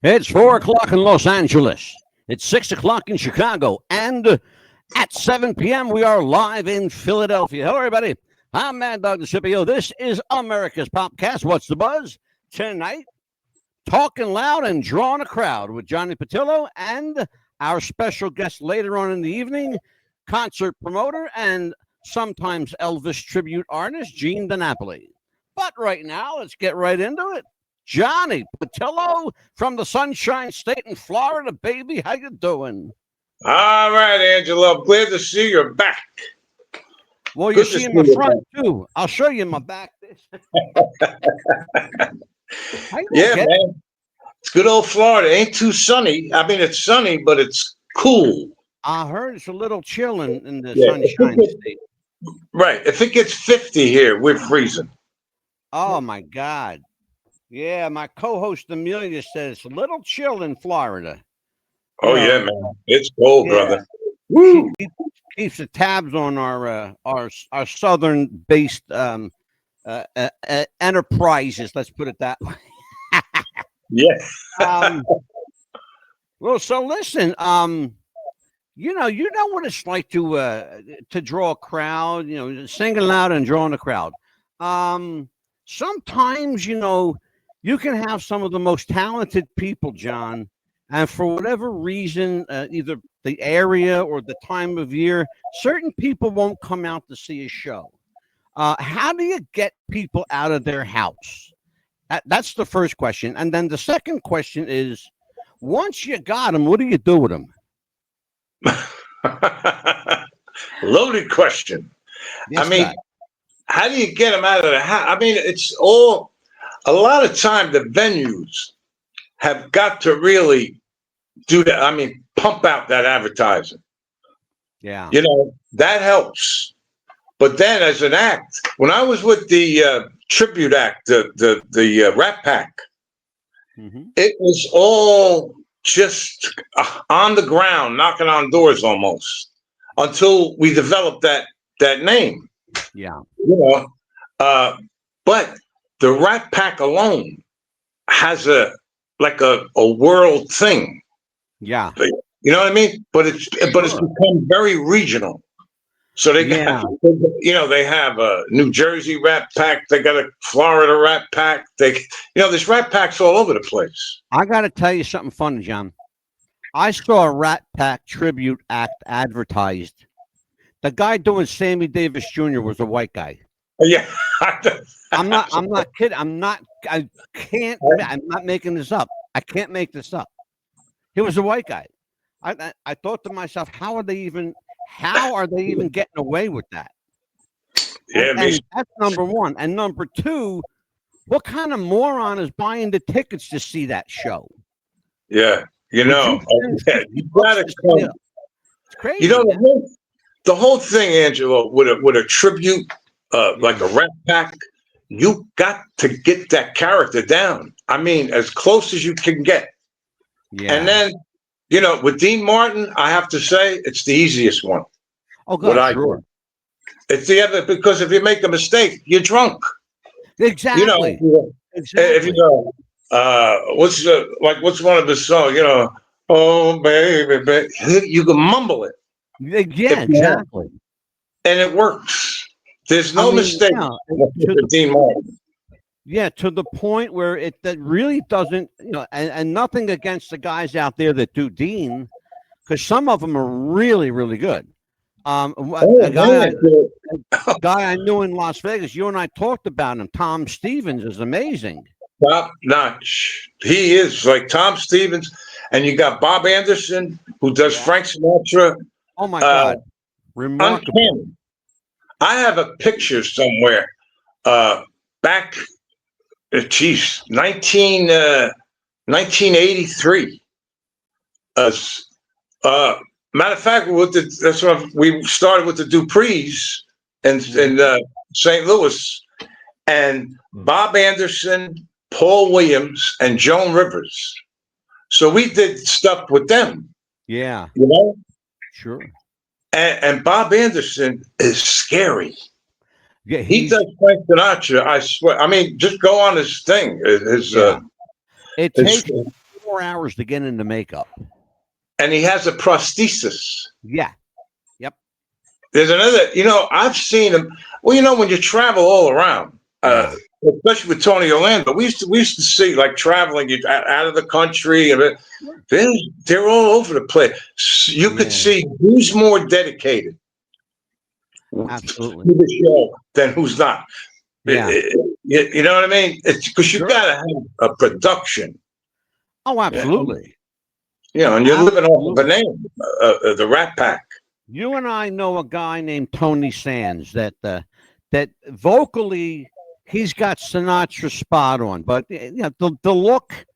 It's 4 o'clock in Los Angeles. It's 6 o'clock in Chicago. And at 7 p.m., we are live in Philadelphia. Hello, everybody. I'm Maddog, the CPO. This is America's Popcast. What's the buzz? Tonight, talking loud and drawing a crowd with Johnny Patillo and our special guest later on in the evening, concert promoter and sometimes Elvis tribute artist, Gene DiNapoli. But right now, let's get right into it. Johnny Patillo from the Sunshine State in Florida, baby. How you doing? All right, Angelo. Glad to see you're back. Well, you're seeing my front, too. I'll show you my back. Yeah, man. It's good old Florida. Ain't too sunny. I mean, it's sunny, but it's cool. I heard it's a little chill in the Sunshine State. Right. If it gets 50 here, we're freezing. Oh, my God. Yeah, my co-host Amelia says it's a little chill in Florida. Oh, yeah, man. It's cold, brother. Woo! Keeps the tabs on our southern-based enterprises. Let's put it that way. Yeah. Well, so listen. You know what it's like to draw a crowd. You know, singing loud and drawing a crowd. Sometimes you can have some of the most talented people, John, and for whatever reason, either the area or the time of year, certain people won't come out to see a show. How do you get people out of their house? That's the first question. And then the second question is, once you got them, what do you do with them? Loaded question. Yes, I mean, how do you get them out of the house? I mean, it's all... A lot of time, the venues have got to really do that. I mean, pump out that advertising. Yeah. That helps. But then as an act, when I was with the tribute act, the Rat Pack, it was all just on the ground, knocking on doors almost, until we developed that name. Yeah. But the Rat Pack alone has a world thing. Yeah. You know what I mean? But it's become very regional. So they have a New Jersey Rat Pack, they got a Florida Rat Pack. There's Rat Packs all over the place. I got to tell you something funny, John. I saw a Rat Pack tribute act advertised. The guy doing Sammy Davis Jr. was a white guy. Yeah. I'm not kidding. I'm not making this up. I can't make this up. He was a white guy. I thought to myself, how are they even getting away with that? Yeah, and that's number one. And number two, what kind of moron is buying the tickets to see that show? Yeah, you gotta come. It's crazy. The whole thing, Angelo, with a tribute. Like a Rat Pack, you got to get that character down. I mean, as close as you can get. Yeah. And then, with Dean Martin, I have to say it's the easiest one. Oh, God, sure. It's the other, because if you make a mistake, you're drunk. Exactly. If you go, what's one of his songs? Oh baby, baby, you can mumble it. Yeah, exactly. And it works. There's no mistake with Dean Martin. Yeah, to the point where that really doesn't, and nothing against the guys out there that do Dean, because some of them are really, really good. A guy I knew in Las Vegas, you and I talked about him, Tom Stevens, is amazing. Top notch. He is like Tom Stevens. And you got Bob Anderson, who does Frank Sinatra. Oh, my God. Remarkable. Uncanny. I have a picture somewhere back, 1983. Matter of fact, that's when we started with the Duprees in St. Louis, and Bob Anderson, Paul Williams, and Joan Rivers. So we did stuff with them. Yeah. Sure. And Bob Anderson is scary. Yeah, he does Frank Sinatra. I swear. I mean, just go on his thing. It takes 4 hours to get into makeup. And he has a prosthesis. Yeah. Yep. There's another, I've seen him. Well, when you travel all around, especially with Tony Orlando, we used to see like traveling out of the country, and they're all over the place. You could see who's more dedicated Absolutely to the show than who's not. Yeah. You know what I mean? It's because you got to have a production. Oh, absolutely. And you're living off of a name, the Rat Pack. You and I know a guy named Tony Sands that vocally he's got Sinatra spot on, but the look,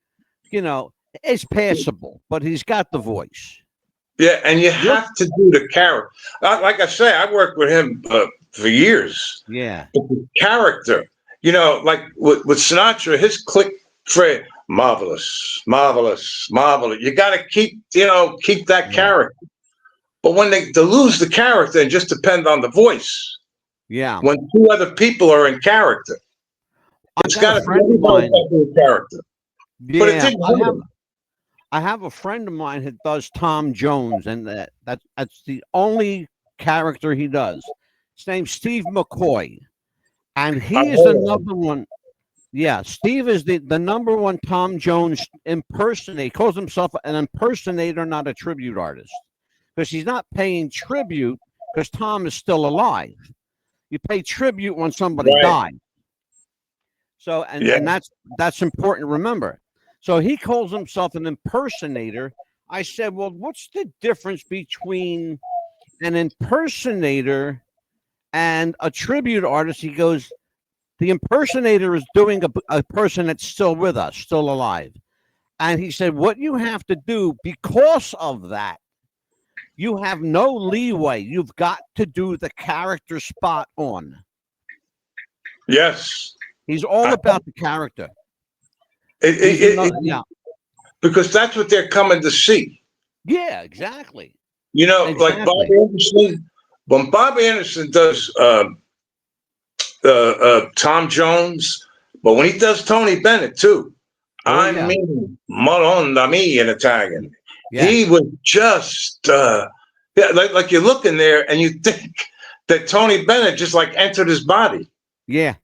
is passable, but he's got the voice. Yeah, and you have to do the character. Like I say, I worked with him for years. Yeah. But the character, like with Sinatra, his click phrase, marvelous, marvelous, marvelous. You got to keep that character. But when they lose the character and just depend on the voice, when two other people are in character, it's got to be everybody in character. Yeah, but it didn't I have a friend of mine who does Tom Jones, and that's the only character he does. His name's Steve McCoy, and he is the number one. Yeah, Steve is the number one Tom Jones impersonator. He calls himself an impersonator, not a tribute artist, because he's not paying tribute because Tom is still alive. You pay tribute when somebody died. So, and that's important to remember. So he calls himself an impersonator. I said, well, what's the difference between an impersonator and a tribute artist? He goes, the impersonator is doing a person that's still with us, still alive. And he said, what you have to do because of that, you have no leeway. You've got to do the character spot on. Yes. He's all about the character. Because that's what they're coming to see. Yeah, exactly. Like Bobby Anderson, when Bobby Anderson does Tom Jones, but when he does Tony Bennett too, mean Madonna me in Italian. Yeah. He was just like you're looking there and you think that Tony Bennett just like entered his body. Yeah.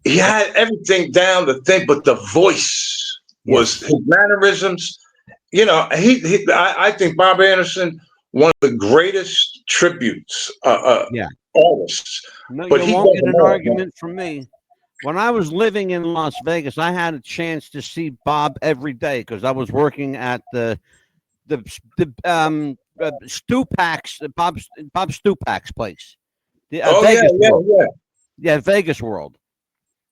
He had everything down the thing, but the voice was his mannerisms. I think Bob Anderson, one of the greatest tributes artists. No, but you won't get an argument from me. When I was living in Las Vegas, I had a chance to see Bob every day because I was working at the Stupak's Bob Stupak's place. Vegas World. Yeah, Vegas World.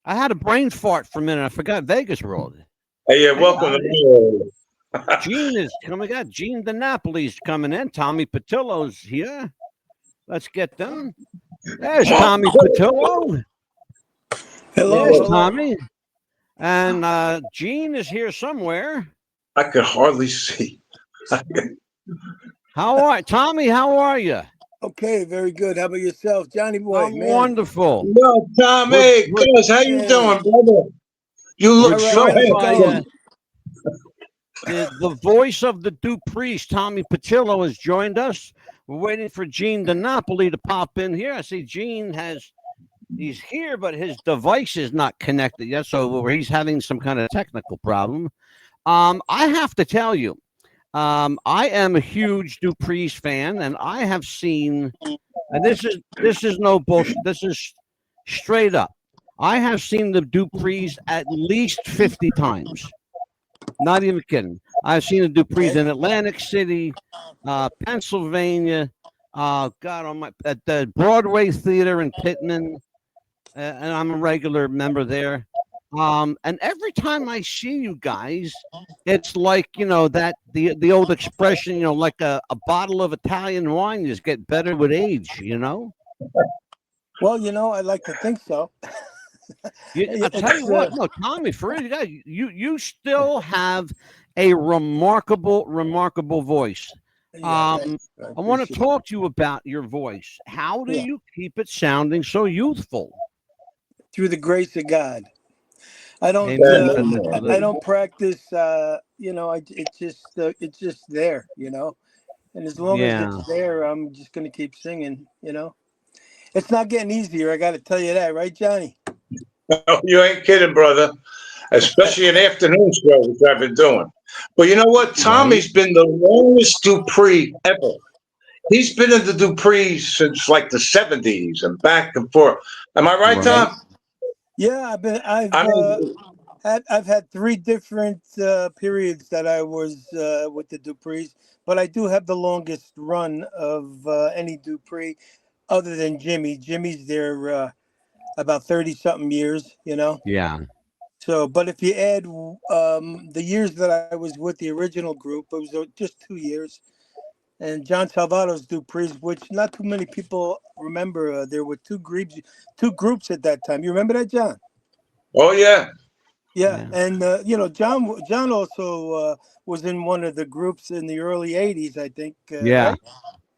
I had a brain fart for a minute. I forgot Vegas World. Hey, welcome to Gene is coming. We got Gene DiNapoli's coming in. Tommy Patillo's here. Let's get them. There's Tommy Patillo. Hello, there's Tommy. And Gene is here somewhere. I could hardly see. Tommy? How are you? Okay, very good. How about yourself, Johnny boy? I'm wonderful. Yo, Tommy, how you doing, brother? You look so handsome. The voice of the Duprees, Tommy Patillo, has joined us. We're waiting for Gene DiNapoli to pop in here. I see Gene he's here, but his device is not connected yet, so he's having some kind of technical problem. I have to tell you, I am a huge Duprees fan, and I have seen, and this is no bullshit. This is straight up. I have seen the Duprees at least 50 times. Not even kidding. I've seen the Duprees in Atlantic City, Pennsylvania, at the Broadway Theater in Pittman, and I'm a regular member there. And every time I see you guys, it's like, that the old expression, like a bottle of Italian wine just get better with age, Well, I'd like to think so. I'll tell you what, no, Tommy, for real, you still have a remarkable voice. I want to talk to you about your voice. How do you keep it sounding so youthful? Through the grace of God. I don't practice it's just there, and as long as Yeah. it's there, I'm just gonna keep singing. It's not getting easier. I got to tell you that, right, Johnny? Oh, you ain't kidding, brother. Especially an afternoon show, which I've been doing. But you know what? Right. Tommy's been the longest Dupree ever. He's been in the Duprees since like the '70s and back and forth. Am I right, Right. Tom? Yeah, I mean, I've had three different periods that I was with the Duprees, but I do have the longest run of any Dupree, other than Jimmy. Jimmy's there about 30 something years. Yeah. So, but if you add the years that I was with the original group, it was just 2 years. And John Salvato's Duprees, which not too many people remember. There were two groups at that time. You remember that, John? oh yeah. Yeah, Yeah. and John also was in one of the groups in the early '80s, I think. Yeah. Right?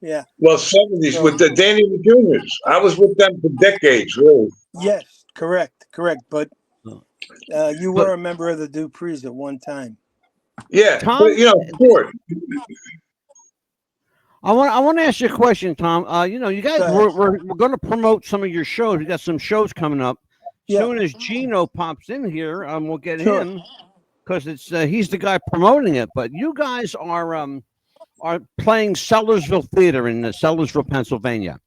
Yeah. Well, '70s So with the Danny and the Juniors. I was with them for decades, really. yes, correct. But you But were a member of the Duprees at one time. Yeah, but Tom, Ford. I want to ask you a question, Tom. You guys, Go ahead. we're going to promote some of your shows. We got some shows coming up. Yeah, Soon as Gino pops in here, we'll get sure. him because it's he's the guy promoting it. But you guys are playing Sellersville Theater in Sellersville, Pennsylvania.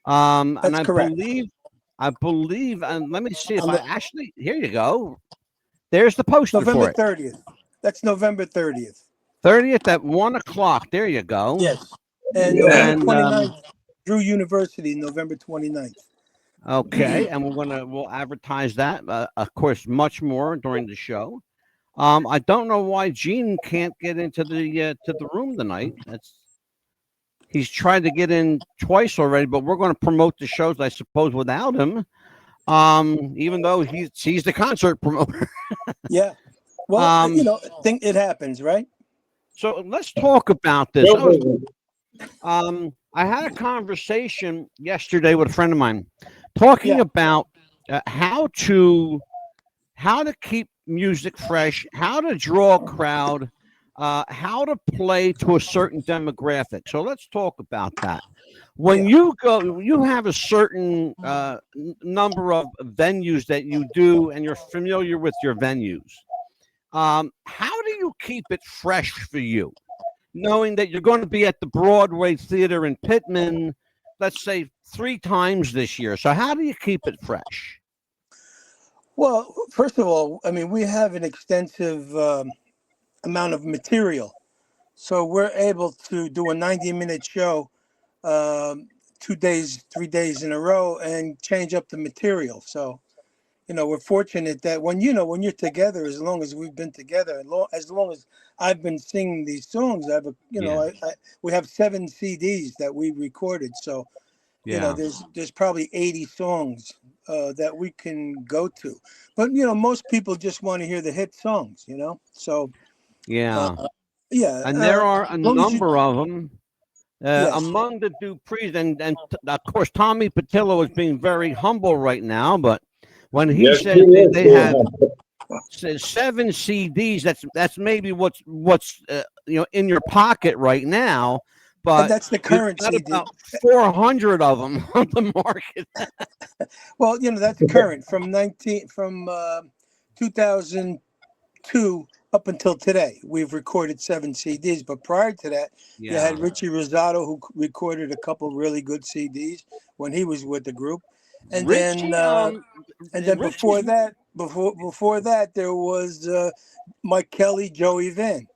And That's correct. I believe, and let me see if On I the actually. Here you go. There's the poster November for it. 30th. That's November 30th. 30th at 1 o'clock. There you go. Yes. And Yeah. November And 29th, Drew University, November 29th. okay, and we'll advertise that, of course, much more during the show. I don't know why Gene can't get into the room tonight. He's tried to get in twice already, but we're going to promote the shows, I suppose, without him. Even though he's the concert promoter. Yeah. Well, Um, I think it happens, right? so let's talk about this. Bill, I had a conversation yesterday with a friend of mine, talking Yeah. about how to keep music fresh, how to draw a crowd, how to play to a certain demographic. So let's talk about that. When Yeah. you go, you have a certain number of venues that you do, and you're familiar with your venues. How do you keep it fresh for you, knowing that you're going to be at the Broadway Theater in Pittman, let's say 3 times this year? So how do you keep it fresh? Well, first of all, I mean, we have an extensive amount of material. So we're able to do a 90-minute show 2 days, 3 days in a row and change up the material. So, we're fortunate that when you're together, as long as we've been together, as long as I've been singing these songs, Yeah, we have 7 CDs that we recorded. So, yeah, there's probably 80 songs that we can go to. But, most people just want to hear the hit songs. So, yeah. yeah, And there are a as long as you, number of them yes, among the Duprees, and of course Tommy Patillo is being very humble right now. But when he yes, he says is. they have says 7 CDs, that's maybe what's in your pocket right now. and But that's the you've current got CD. about 400 of them on the market. Well, that's current from 2002 up until today. We've recorded 7 CDs, but prior to that, you Yeah, had Richie Rosado, who recorded a couple really good CDs when he was with the group, and then Richie. before Richie's that, before that, there was Mike Kelly, Joey Van.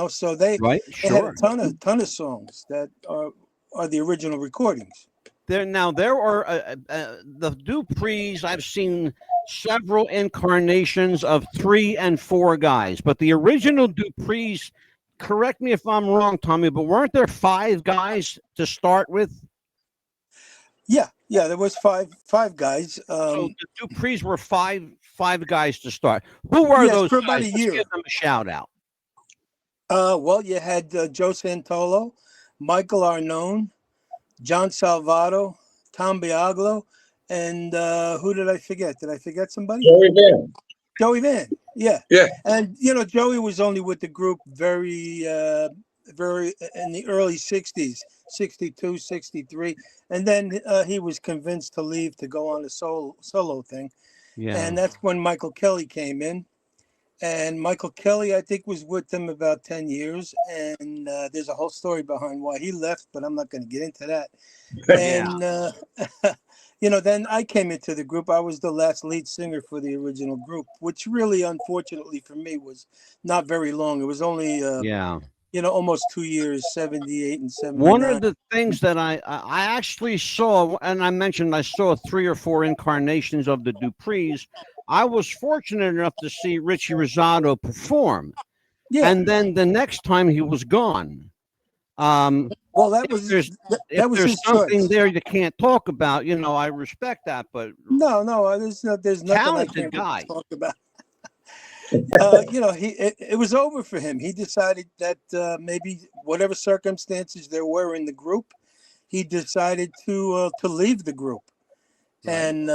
So right. they had a Sure. ton of songs that are the original recordings. There are the Duprees. I've seen several incarnations of 3 and 4 guys, but the original Duprees. Correct me if I'm wrong, Tommy, but weren't there 5 guys to start with? Yeah, there was five guys. So the Duprees were five guys to start. Who were Yes, those for about guys? a Let's give year. them a shout out. Well, you had Joe Santolo, Michael Arnone, John Salvato, Tom Biaglo, and who did I forget? Did I forget somebody? Joey Van. Joey Van. Yeah. Yeah. And Joey was only with the group very in the early 60s, 62, 63. And then he was convinced to leave to go on a solo thing. Yeah. And that's when Michael Kelly came in. And Michael Kelly, I think, was with them about 10 years. And there's a whole story behind why he left, but I'm not going to get into that. And, then I came into the group. I was the last lead singer for the original group, which really, unfortunately for me, was not very long. It was only, almost 2 years, 78 and 79. One of the things that I actually saw, and I mentioned I saw 3 or 4 incarnations of the Duprees. I was fortunate enough to see Richie Rosado perform. Yeah. And then the next time he was gone. Well, that was there's his something choice. there you can't talk about, I respect that, but no, there's nothing I can't guy. talk about. It was over for him. He decided that maybe whatever circumstances there were in the group, he decided to leave the group, right. And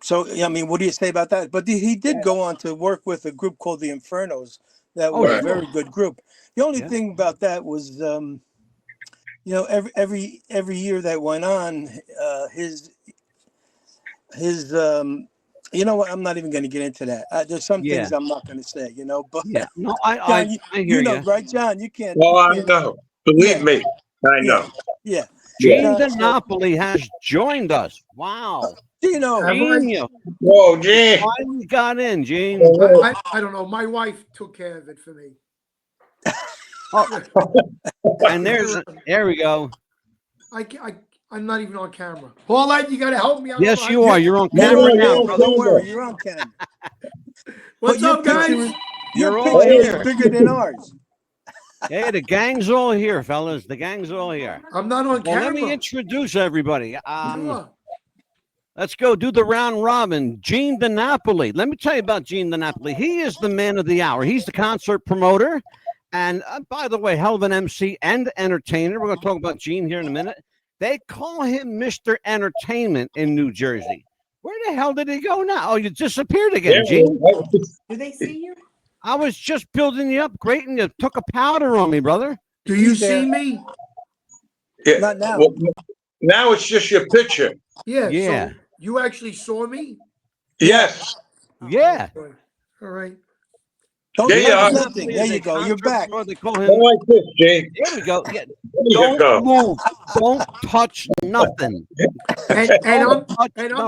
so I mean, what do you say about that? But he did go on to work with a group called the Infernos. That was a very good group. The only thing about that was, every year that went on, his what? I'm not even going to get into that. There's some things I'm not going to say, But no, John, I hear you. Right, John? You can't. Well, I know. Believe me, I know. Yeah. Gene DiNapoli has joined us. Wow. Gene, whoa, Gene. Finally got in, Gene. I don't know. My wife took care of it for me. And there we go. I'm not even on camera. Paulette, you got to help me. Yes, you are. You're on camera now. Don't worry, you're on camera. What's up, guys? Your picture is bigger than ours. Hey, the gang's all here, fellas. The gang's all here. I'm not on camera. Let me introduce everybody. Let's go do the round robin. Gene DiNapoli. Let me tell you about Gene DiNapoli. He is the man of the hour. He's the concert promoter. And by the way, hell of an MC and entertainer. We're going to talk about Gene here in a minute. They call him Mr. Entertainment in New Jersey. Where the hell did he go now? Oh, you disappeared again, Gene. Do they see you? I was just building you up great, and you took a powder on me, brother. Do you see me? Yeah. Not now. Well, now it's just your picture. Yeah. So you actually saw me? Yes. Yeah. All right. Nothing. There you go. You're back. They call him. Like this, Jane. There we go. Yeah. Don't move. Don't touch nothing. And I'm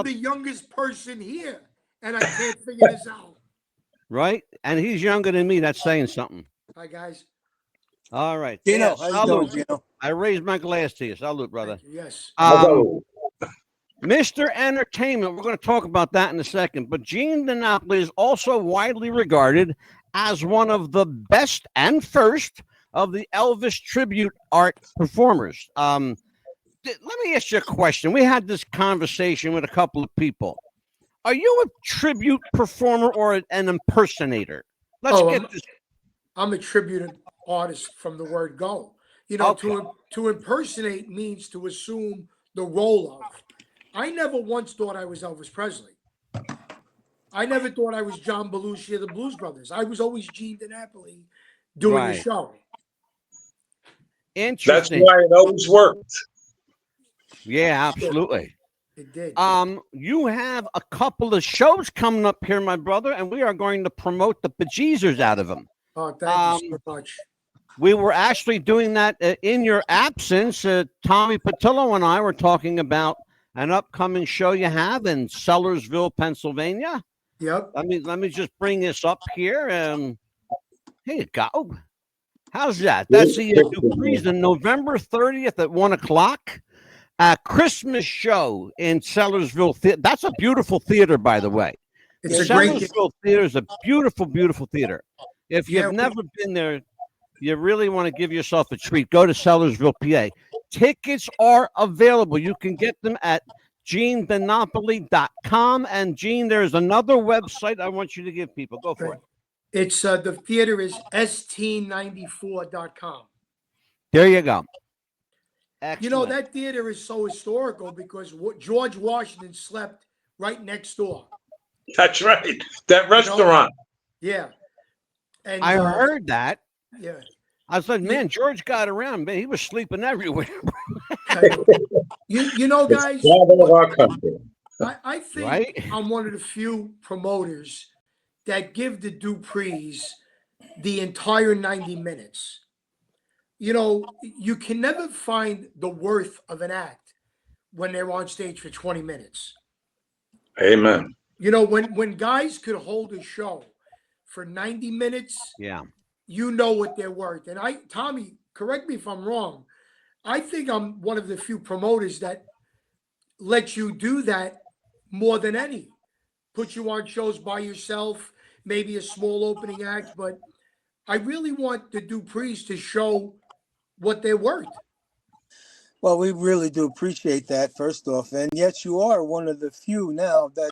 the youngest person here, and I can't figure this out. Right? And he's younger than me. That's saying something. Hi, guys. All right. Gino, salute. I raised my glass to you. Salute, brother. Yes. Mr. Entertainment, we're going to talk about that in a second. But Gene DiNapoli is also widely regarded as one of the best and first of the Elvis tribute art performers. Let me ask you a question. We had this conversation with a couple of people. Are you a tribute performer or an impersonator? Let's get this. I'm a tribute artist from the word go. To impersonate means to assume the role of. I never once thought I was Elvis Presley. I never thought I was John Belushi of the Blues Brothers. I was always Gene DiNapoli doing the show. Interesting. That's why it always worked. Yeah, absolutely. It did. You have a couple of shows coming up here, my brother, and we are going to promote the bejeezers out of them. Oh, thank you so much. We were actually doing that in your absence. Tommy Patillo and I were talking about an upcoming show you have in Sellersville, Pennsylvania. Yep. Let me just bring this up here. Here you go. How's that? That's the Duprees on November 30th at 1:00. Christmas show in Sellersville. That's a beautiful theater, by the way. It's a Sellersville Theater is a beautiful, beautiful theater. If you've never been there, you really want to give yourself a treat. Go to Sellersville, PA. Tickets are available. You can get them at GeneDiNapoli.com. And Gene, there's another website I want you to give people. Go for it. It's the theater is st94.com. There you go. Excellent. That theater is so historical because George Washington slept right next door. That's right. That restaurant. Yeah. And I heard that. Yeah. I said, man, George got around. Man, he was sleeping everywhere. You know, guys, Of our country. I think Right? I'm one of the few promoters that give the Duprees the entire 90 minutes. You know, you can never find the worth of an act when they're on stage for 20 minutes. Amen. You know, when guys could hold a show for 90 minutes, Yeah. you know what they're worth. And Tommy, correct me if I'm wrong. I think I'm one of the few promoters that let you do that more than any. Put you on shows by yourself, maybe a small opening act, but I really want the Duprees to show what they're worth. Well, we really do appreciate that, first off. And yes, you are one of the few now that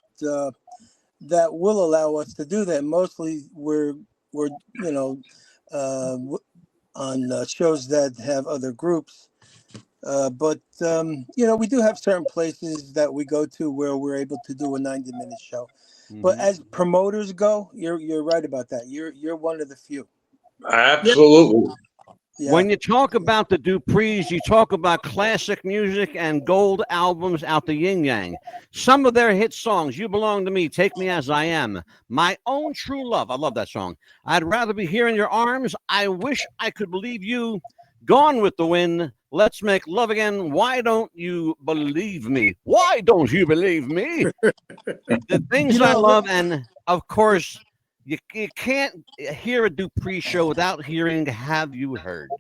will allow us to do that. Mostly we're on shows that have other groups. But we do have certain places that we go to where we're able to do a 90-minute show. Mm-hmm. But as promoters go, you're right about that. You're one of the few. Absolutely. Yeah. When you talk about the Duprees, you talk about classic music and gold albums out the yin yang. Some of their hit songs, You Belong to Me, Take Me As I Am, My Own True Love. I love that song. I'd Rather Be Here in Your Arms. I Wish I Could Believe You. Gone with the Wind. Let's Make Love Again. Why Don't You Believe Me? Why don't you believe me? The things I love, and of course, you can't hear a Dupree show without hearing Have You Heard?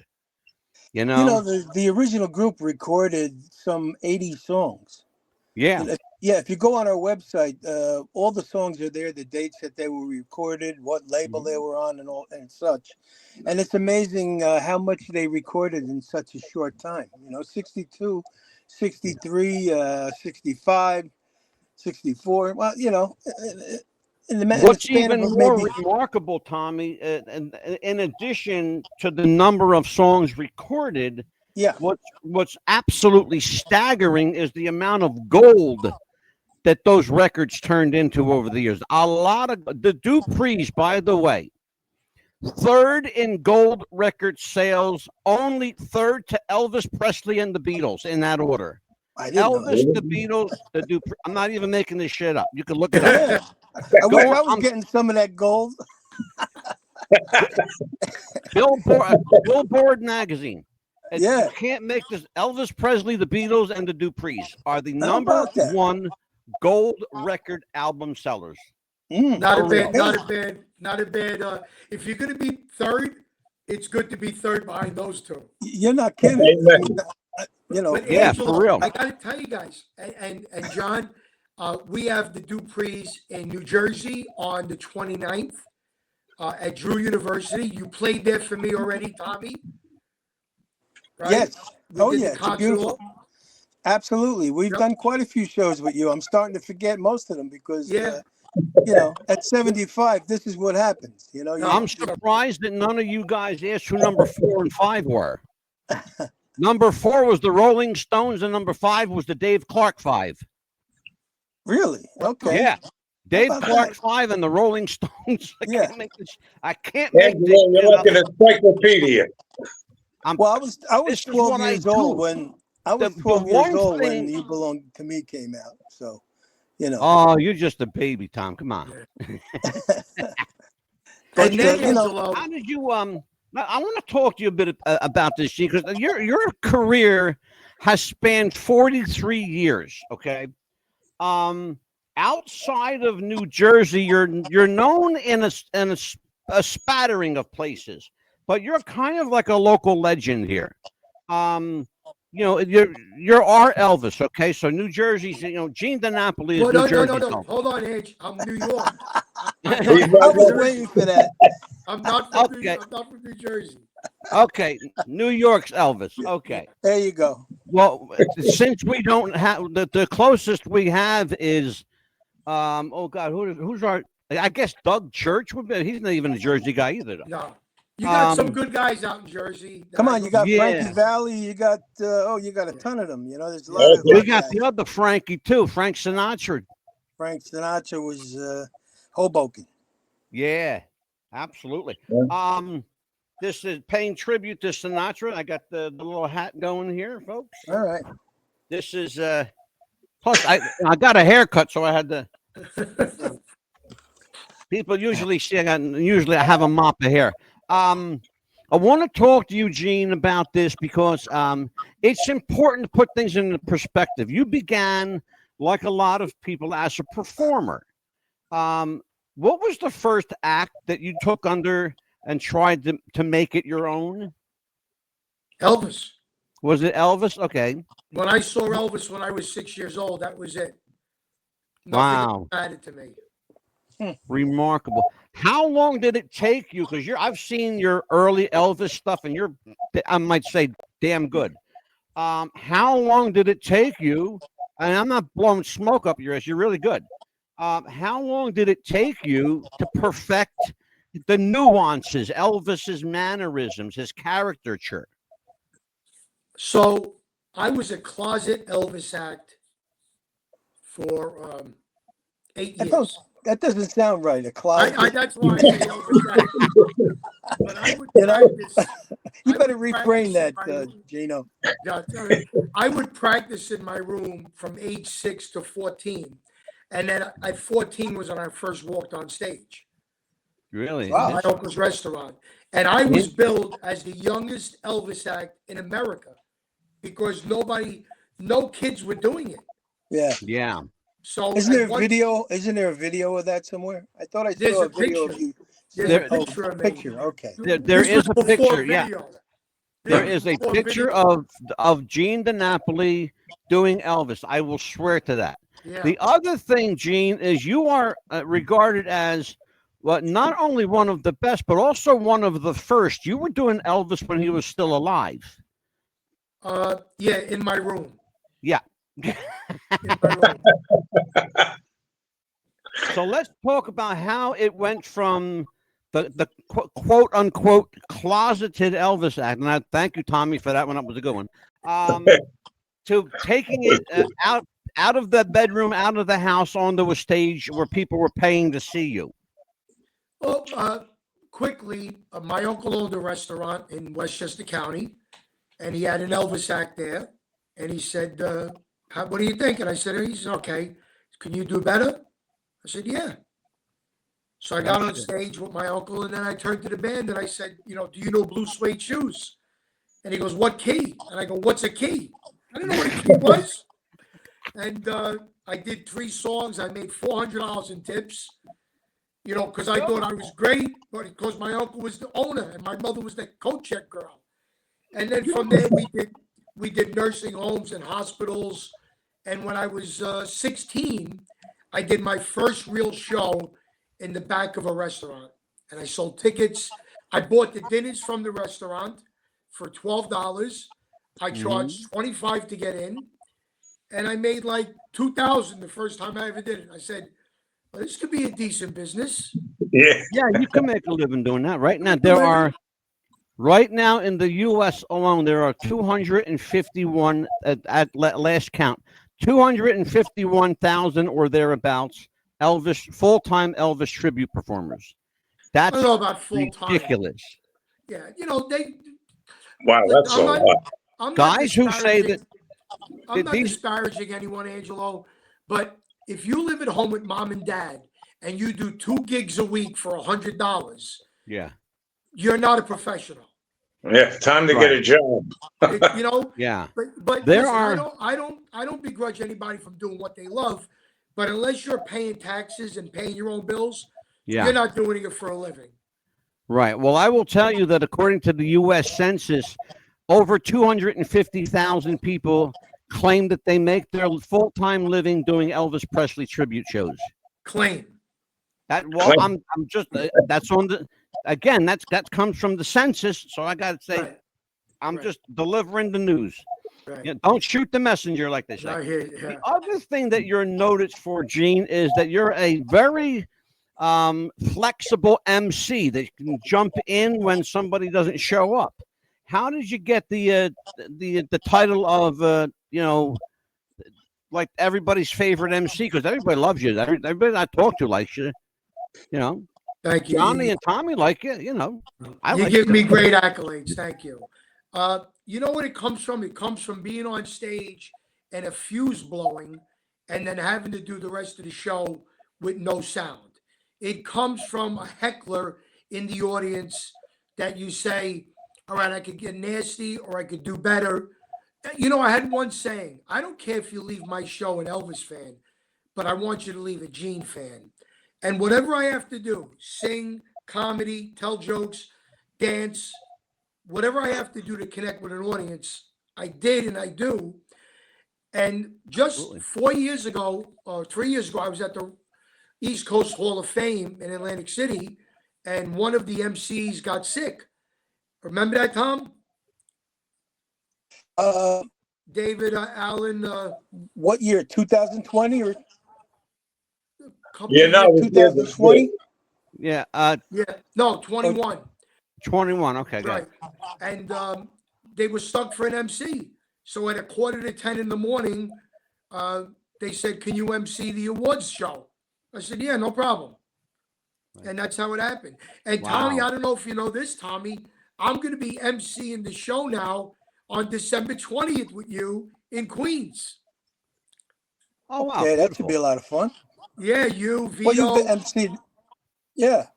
You know? The original group recorded some 80 songs. Yeah. If you go on our website, all the songs are there, the dates that they were recorded, what label they were on, and such. And it's amazing how much they recorded in such a short time. 62, 63, 65, 64. Well, What's even more remarkable, Tommy, in addition to the number of songs recorded, what's absolutely staggering is the amount of gold that those records turned into over the years. A lot of the Duprees, by the way, third in gold record sales, only third to Elvis Presley and the Beatles in that order. Elvis, the Beatles, the Duprees. I'm not even making this shit up. You can look it up. I wish I was getting some of that gold. Billboard magazine. You can't make this. Elvis Presley, the Beatles, and the Duprees are the number one gold record album sellers. Not a bad. If you're going to be third, it's good to be third behind those two. You're not kidding. For real. I got to tell you guys, and John, we have the Duprees in New Jersey on the 29th at Drew University. You played there for me already, Tommy. Right? Yes. It's beautiful. Absolutely. We've done quite a few shows with you. I'm starting to forget most of them because, at 75, this is what happens. I'm surprised that none of you guys asked who number 4 and 5 were. Number 4 was the Rolling Stones, and number 5 was the Dave Clark 5. Really? Okay. Yeah. Dave Clark 5 and the Rolling Stones. I can't make this. You're like an encyclopedia. I was 12 years old when You Belong to Me came out. So, Oh, you're just a baby, Tom. Come on. How did you I want to talk to you a bit about this, Gene, because your career has spanned 43 years. Okay, outside of New Jersey, you're known in a spattering of places, but you're kind of like a local legend here. You're our Elvis. Okay, so New Jersey's, Gene DiNapoli is New Jersey. No. Hold on, Edge. I'm New York. I was waiting for that. I'm not from New Jersey. Okay, New York's Elvis. Okay, there you go. Well, since we don't have the closest we have is, who's our? I guess Doug Church would be. He's not even a Jersey guy either. Though. No, you got some good guys out in Jersey. Come on, you got Frankie Valli. You got you got a ton of them. There's a lot of. We got the other Frankie too, Frank Sinatra. Frank Sinatra was Hoboken. Yeah, absolutely. Yeah. This is paying tribute to Sinatra. I got the little hat going here, folks. All right. This is plus I got a haircut, so I had to. People usually see I have a mop of hair. I want to talk to Eugene about this because it's important to put things into perspective. You began, like a lot of people, as a performer. What was the first act that you took under and tried to make it your own? Elvis. Was it Elvis? Okay. When I saw Elvis when I was 6 years old, that was it. Nothing Wow. added to me. Remarkable. How long did it take you? Because I've seen your early Elvis stuff, and you're, I might say, damn good. How long did it take you? And I'm not blowing smoke up your ass. You're really good. How long did it take you to perfect the nuances, Elvis's mannerisms, his caricature? So I was a closet Elvis act for 8 years. That doesn't sound right. A closet. That's why I say Elvis act. But I would practice. You better refrain that, Gino. I would practice in my room from age 6 to 14. And then at 14 was when I first walked on stage. Really? Wow. My uncle's restaurant. And I was billed as the youngest Elvis act in America because no kids were doing it. Yeah. Yeah. So Isn't there a video? Isn't there a video of that somewhere? I thought I There's saw a a video picture. of you. There's a picture of me. Picture. Okay. There This is was a before picture, yeah. video. There This is was a before picture video. of Gene DiNapoli doing Elvis. I will swear to that. Yeah. The other thing, Gene, is you are regarded as not only one of the best, but also one of the first. You were doing Elvis when he was still alive. Yeah, in my room. Yeah. In my room. So let's talk about how it went from the quote unquote closeted Elvis act. And I thank you, Tommy, for that one. That was a good one. To taking it out of the bedroom, out of the house, onto a stage where people were paying to see you. Well, quickly, my uncle owned a restaurant in Westchester County, and he had an Elvis act there. And he said, what do you think? And I said, he said, okay, can you do better? I said, yeah. So I got on stage with my uncle, and then I turned to the band and I said, do you know Blue Suede Shoes? And he goes, what key? And I go, what's a key? I didn't know what a key was. And I did 3 songs. I made $400 in tips, because I thought I was great, but because my uncle was the owner and my mother was the coat check girl. And then from there, we did nursing homes and hospitals. And when I was 16, I did my first real show in the back of a restaurant. And I sold tickets. I bought the dinners from the restaurant for $12. I charged $25 to get in. And I made like $2,000 the first time I ever did it. I said, well, this could be a decent business. Yeah. Yeah, you can make a living doing that. Right now in the U.S. alone, there are 251 at last count, 251,000 or thereabouts full-time Elvis tribute performers. That's I don't know about full-time. ridiculous. Yeah, Wow, that's a lot. I'm Guys who say that I'm not disparaging anyone, Angelo, but if you live at home with mom and dad and you do 2 gigs a week for $100, yeah, you're not a professional. Yeah, time to get a job. Yeah. But There listen, are. I don't begrudge anybody from doing what they love, but unless you're paying taxes and paying your own bills, you're not doing it for a living. Right. Well, I will tell you that according to the U.S. Census, over 250,000 people claim that they make their full-time living doing Elvis Presley tribute shows. Claim. I'm just that's on the again. That comes from the census, so I got to say, Right. I'm just delivering the news. Right. Don't shoot the messenger, like they say. I hear you, yeah. The other thing that you're noticed for, Gene, is that you're a very flexible MC that can jump in when somebody doesn't show up. How did you get the title of like everybody's favorite MC because everybody loves you. Everybody I talk to likes you. You know, Thank you. Johnny and Tommy like you. You know, You give me great accolades. Thank you. You know what it comes from? It comes from being on stage and a fuse blowing and then having to do the rest of the show with no sound. It comes from a heckler in the audience that you say, all right, I could get nasty or I could do better. You know, I had one saying, I don't care if you leave my show an Elvis fan, but I want you to leave a Gene fan. And whatever I have to do, sing, comedy, tell jokes, dance, whatever I have to do to connect with an audience, I did and I do. And just 4 years ago, or 3 years ago, I was at the East Coast Hall of Fame in Atlantic City, and one of the MCs got sick. Remember that, Tom? David Allen. What year? 2020 or? Yeah, no, 2020. Yeah. Yeah. No, 21. 21. Okay. Right. And they were stuck for an MC. So at 9:45 in the morning, they said, "Can you MC the awards show?" I said, "Yeah, no problem." Right. And that's how it happened. And Tommy, I don't know if you know this, Tommy. I'm going to be MCing the show now on December 20th with you in Queens. Oh wow! Yeah, that should be a lot of fun. Yeah, you, Vito. Well, you the MC. Yeah,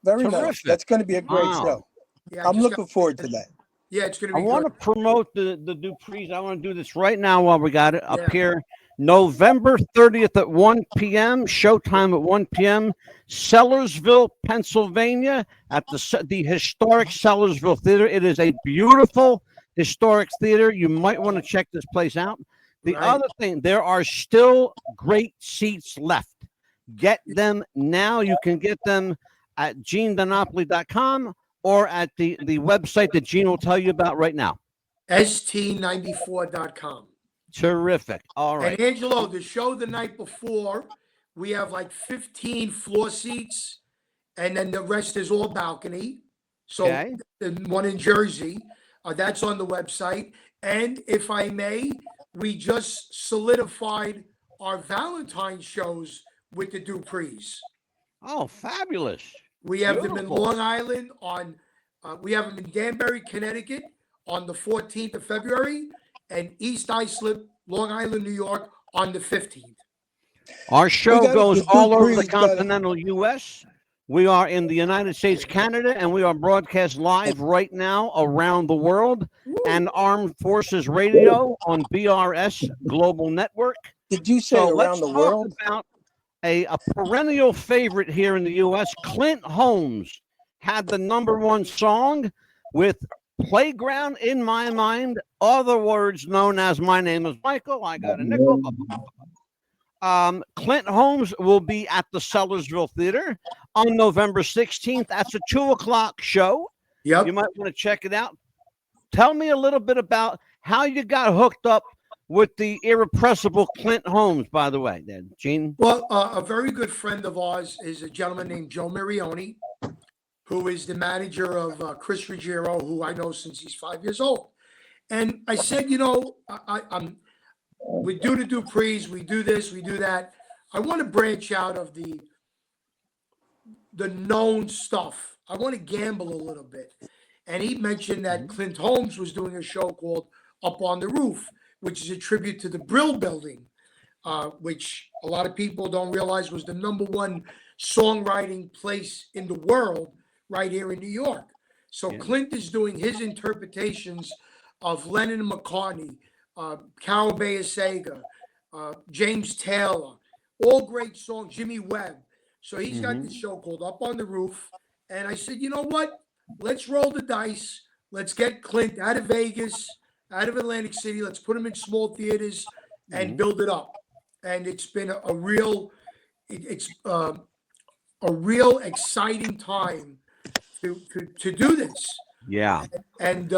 very Terrific. nice. That's going to be a great show. Yeah, I'm looking forward to that. Yeah, it's going to be I want to promote the Duprees. I want to do this right now while we got it up here. November 30th at 1 p.m. Showtime at 1 p.m. Sellersville, Pennsylvania at the historic Sellersville Theater. It is a beautiful historic theater. You might want to check this place out. The other thing, there are still great seats left. Get them now. You can get them at GeneDonopoli.com or at the website that Gene will tell you about right now. ST94.com. Terrific. All right. And Angelo, the show the night before, we have like 15 floor seats, and then the rest is all balcony. So the one in Jersey, that's on the website. And if I may, we just solidified our Valentine's shows with the Duprees. Oh, fabulous. We have them in Long Island we have them in Danbury, Connecticut on the 14th of February, and East Islip, Long Island, New York on the 15th. Our show goes all over the continental U.S. We are in the United States, Canada, and we are broadcast live right now around the world and Armed Forces Radio on BRS Global Network. Did you say around the world? About a perennial favorite here in the U.S., Clint Holmes had the #1 song with Playground in My Mind, other words known as My Name is Michael, I Got a Nickel. Clint Holmes will be at the Sellersville Theater on November 16th. That's a 2:00 show. Yep. You might want to check it out. Tell me a little bit about how you got hooked up with the irrepressible Clint Holmes, by the way, then, Gene. Well, a very good friend of ours is a gentleman named Joe Marioni, who is the manager of Chris Ruggiero, who I know since he's 5 years old. And I said, you know, we do the Duprees, we do this, we do that. I want to branch out of the known stuff. I want to gamble a little bit. And he mentioned that Clint Holmes was doing a show called Up on the Roof, which is a tribute to the Brill Building, which a lot of people don't realize was the #1 songwriting place in the world right here in New York. So Clint is doing his interpretations of Lennon and McCartney, Carol Bayer-Sager, James Taylor, all great songs, Jimmy Webb. So he's got this show called Up on the Roof. And I said, you know what? Let's roll the dice. Let's get Clint out of Vegas, out of Atlantic City. Let's put him in small theaters and build it up. And it's been a real exciting time to do this. Yeah. And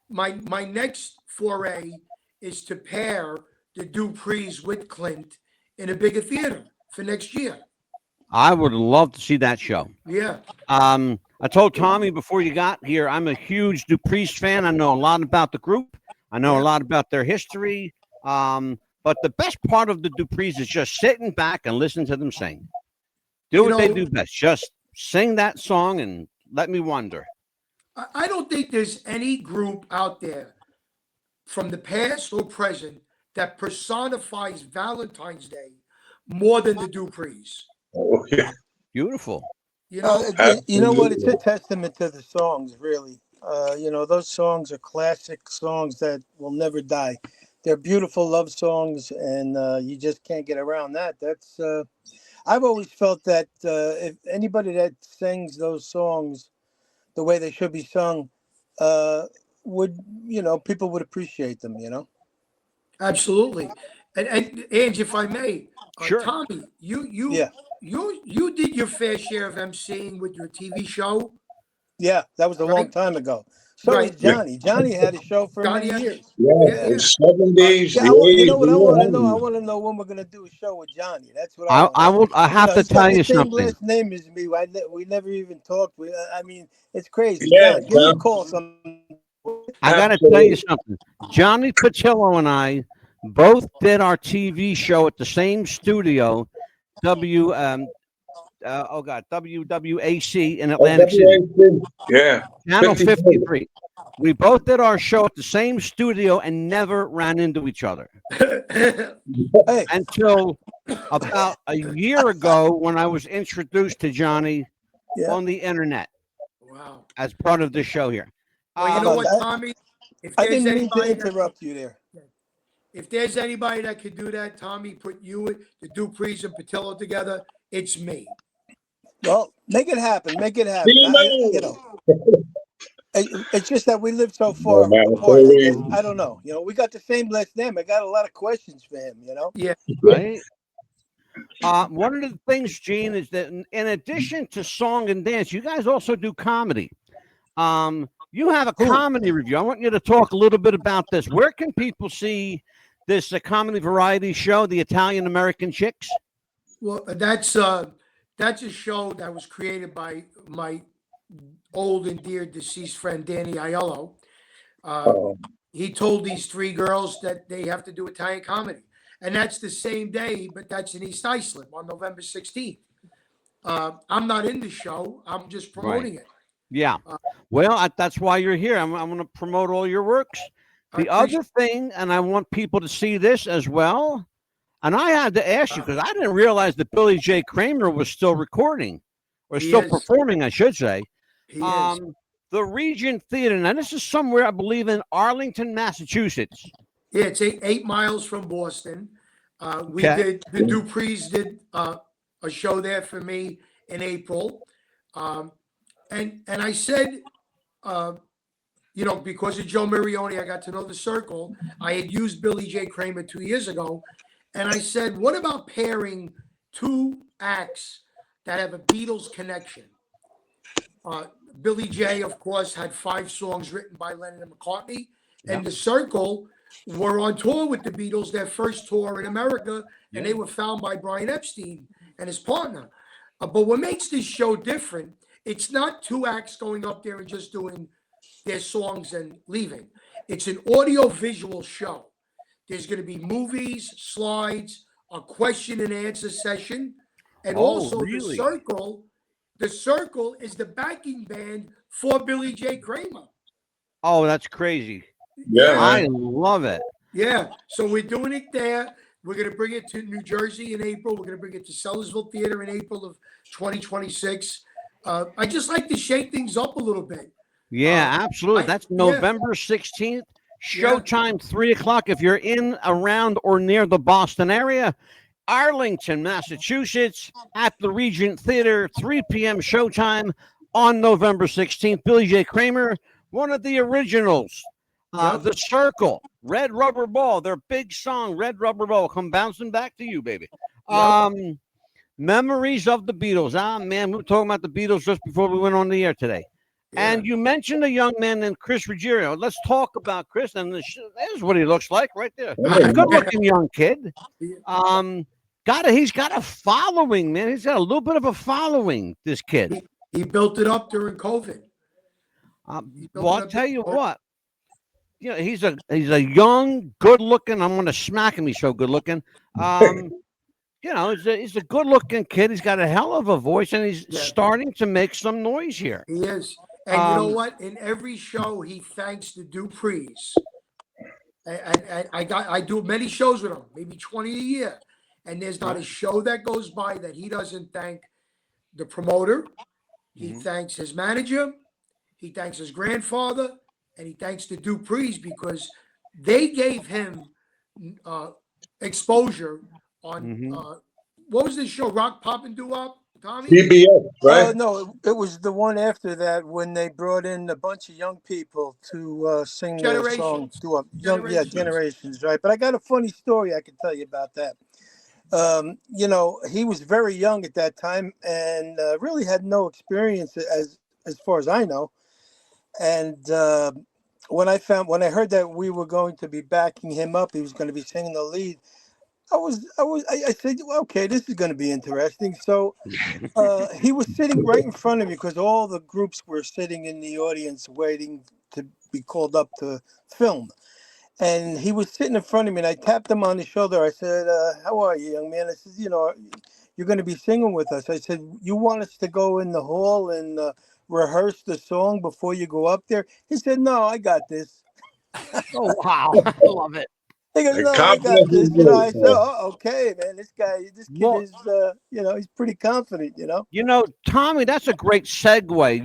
my next foray is to pair the Duprees with Clint in a bigger theater for next year. I would love to see that show. Yeah. I told Tommy before you got here, I'm a huge Duprees fan. I know a lot about the group. I know a lot about their history. But the best part of the Duprees is just sitting back and listening to them sing. Do what they do best. Just sing that song and let me wonder. I don't think there's any group out there from the past or present that personifies Valentine's Day more than the Duprees. Oh, yeah. Beautiful. You know what? It's a testament to the songs, really. Those songs are classic songs that will never die. They're beautiful love songs, and you just can't get around that. That's I've always felt that if anybody that sings those songs the way they should be sung, would people would appreciate them. Absolutely. And Ange, if I may, Sure. Tommy, you did your fair share of emceeing with your TV show. Yeah, that was a long time ago. So did Johnny. Johnny had a show for many years. Yeah, the 70s. You know what I want to know? I want to know when we're going to do a show with Johnny. That's what I have to tell you something. His last name is me. We never even talked. I mean, it's crazy. Yeah, John, give me a call. I got to tell you something. Johnny Patillo and I both did our TV show at the same studio, WWAC in Atlantic City. Yeah. Channel 53. We both did our show at the same studio and never ran into each other. Until about a year ago when I was introduced to Johnny on the internet. Wow. As part of the show here. Well, you know what, Tommy? I didn't mean to interrupt you there. If there's anybody that could do that, Tommy, put you, the Duprees and Patillo together, it's me. Well, make it happen. Make it happen. It's just that we live so far apart. I don't know. We got the same last name. I got a lot of questions for him. Yeah. Right. One of the things, Gene, is that in addition to song and dance, you guys also do comedy. You have a comedy review. I want you to talk a little bit about this. Where can people see this comedy variety show, The Italian American Chicks? Well, that's a show that was created by my old and dear deceased friend Danny Aiello. He told these three girls that they have to do Italian comedy, and that's the same day, but that's in East Islip on November 16th. I'm not in the show. I'm just promoting it. Yeah. Well, that's why you're here. I'm going to promote all your works. The other thing, and I want people to see this as well, and I had to ask you because I didn't realize that Billy J. Kramer was still recording or still performing, I should say. He is. The Regent Theater. Now, this is somewhere, I believe, in Arlington, Massachusetts. Yeah, it's 8 miles from Boston. The Duprees did a show there for me in April. And I said, because of Joe Marioni, I got to know the circle. I had used Billy J. Kramer 2 years ago. And I said, what about pairing two acts that have a Beatles connection? Billy J., of course, had 5 songs written by Lennon and McCartney. And the circle were on tour with the Beatles, their first tour in America. And they were found by Brian Epstein and his partner. But what makes this show different, it's not 2 acts going up there and just doing their songs and leaving. It's an audio-visual show. There's going to be movies, slides, a question and answer session, and the circle. The circle is the backing band for Billy J. Kramer. Oh, that's crazy. Yeah, I love it. Yeah, so we're doing it there. We're going to bring it to New Jersey in April. We're going to bring it to Sellersville Theater in April of 2026. I just like to shake things up a little bit. Yeah, absolutely. That's November 16th. Showtime, 3 o'clock. If you're in, around, or near the Boston area, Arlington, Massachusetts, at the Regent Theater, 3 p.m. showtime on November 16th. Billy J. Kramer, one of the originals. The Circle, Red Rubber Ball, their big song, Red Rubber Ball. Come bouncing back to you, baby. Memories of the Beatles. Man, we were talking about the Beatles just before we went on the air today. Yeah. And you mentioned a young man named Chris Ruggiero. Let's talk about Chris. And there's what he looks like right there. A good-looking young kid. He's got a following, man. He's got a little bit of a following, this kid. He built it up during COVID. Well, I'll tell you what. he's a young, good looking. I'm gonna smack him. He's so good looking. He's a good looking kid. He's got a hell of a voice, and he's starting to make some noise here. He is. And you know what? In every show, he thanks the Duprees. And I do many shows with him, maybe 20 a year. And there's not a show that goes by that he doesn't thank the promoter. He thanks his manager. He thanks his grandfather. And he thanks the Duprees because they gave him exposure on what was this show? Rock, Pop, and Doo-Wop, Tommy? PBS, right? No, it was the one after that when they brought in a bunch of young people to sing their song. Generations, right? But I got a funny story I can tell you about that. He was very young at that time and really had no experience as far as I know. And when I heard that we were going to be backing him up, he was going to be singing the lead. I said, well, okay, this is going to be interesting. So he was sitting right in front of me because all the groups were sitting in the audience waiting to be called up to film. And he was sitting in front of me, and I tapped him on the shoulder. I said, how are you, young man? I said, you're going to be singing with us. I said, you want us to go in the hall and rehearse the song before you go up there? He said, no, I got this. Oh, wow. I love it. He goes, no, I got this. I said, oh, okay, man, this kid is, he's pretty confident, Tommy, that's a great segue.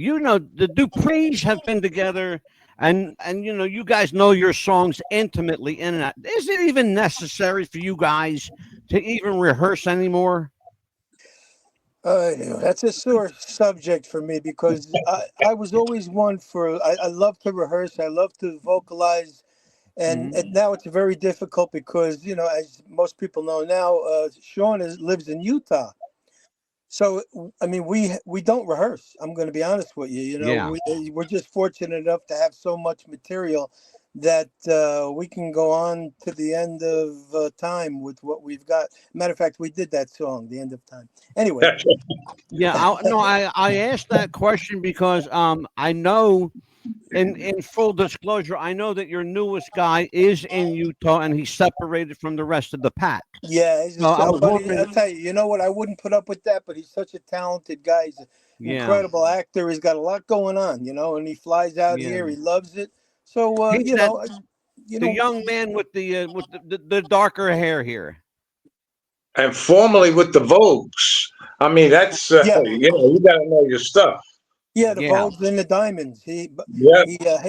The Duprees have been together, and you guys know your songs intimately in and out. Is it even necessary for you guys to even rehearse anymore? That's a sore subject for me because I was always one for, I love to rehearse. I love to vocalize. And now it's very difficult because, as most people know now, Sean lives in Utah. So, I mean, we don't rehearse. I'm going to be honest with you. We're just fortunate enough to have so much material that we can go on to the end of time with what we've got. Matter of fact, we did that song, The End of Time. Anyway. I asked that question because I know, in full disclosure, I know that your newest guy is in Utah and he's separated from the rest of the pack. Yeah, I'll tell you, you know what? I wouldn't put up with that, but he's such a talented guy. He's an incredible actor. He's got a lot going on, and he flies out here. He loves it. So, the young man with the darker hair here. And formerly with the Vogues. I mean, that's, you got to know your stuff. Yeah, the Vogues and the Diamonds. He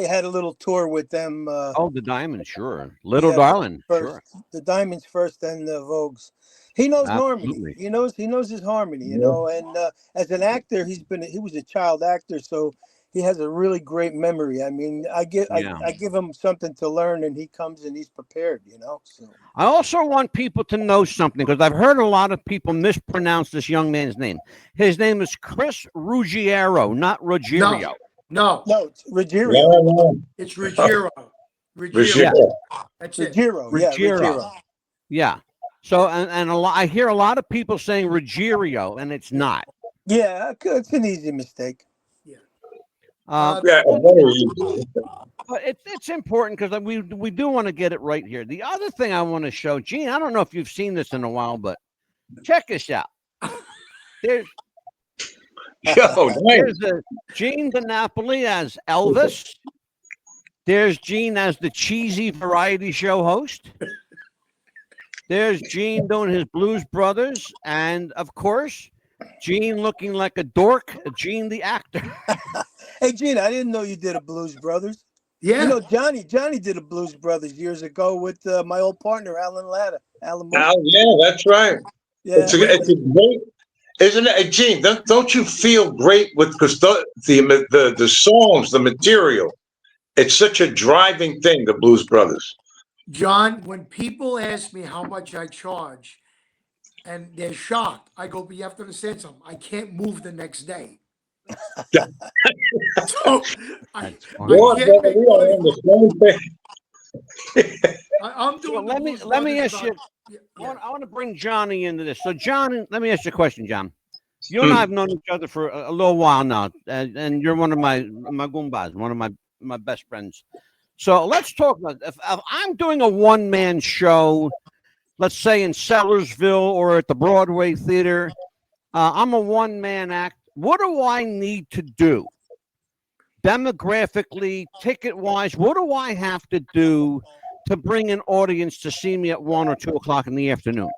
had a little tour with them. The Diamonds, sure. Little Darling, sure. The Diamonds first, and the Vogues. He knows harmony. He knows his harmony. And as an actor, he was a child actor, so he has a really great memory. I mean, I give him something to learn, and he comes and he's prepared. So. I also want people to know something because I've heard a lot of people mispronounce this young man's name. His name is Chris Ruggiero, not Ruggiero. No, it's Ruggiero. No. It's Ruggiero. Ruggiero. That's it. Ruggiero. Yeah. So and I hear a lot of people saying Ruggiero, and it's not. Yeah, it's an easy mistake. But it's important because we do want to get it right here. The other thing I want to show, Gene, I don't know if you've seen this in a while, but check this out. There's Gene DiNapoli as Elvis. There's Gene as the cheesy variety show host. There's Gene doing his Blues Brothers, and of course, Gene looking like a dork, Gene the actor. Hey, Gene, I didn't know you did a Blues Brothers. Yeah. Johnny did a Blues Brothers years ago with my old partner, Alan Latta. Yeah, that's right. Yeah. It's a great, isn't it? Gene, don't you feel great because the songs, the material, it's such a driving thing, the Blues Brothers. John, when people ask me how much I charge and they're shocked, I go, but you have to understand something. I can't move the next day. So I'm doing. Let me ask you. I want to bring Johnny into this. So, John, let me ask you a question, John. You and I have known each other for a little while now, and you're one of my goombas, one of my best friends. So let's talk about if I'm doing a one-man show, let's say in Sellersville or at the Broadway Theater. I'm a one-man act. What do I need to do? Demographically, ticket-wise, what do I have to do to bring an audience to see me at 1 or 2 o'clock in the afternoon?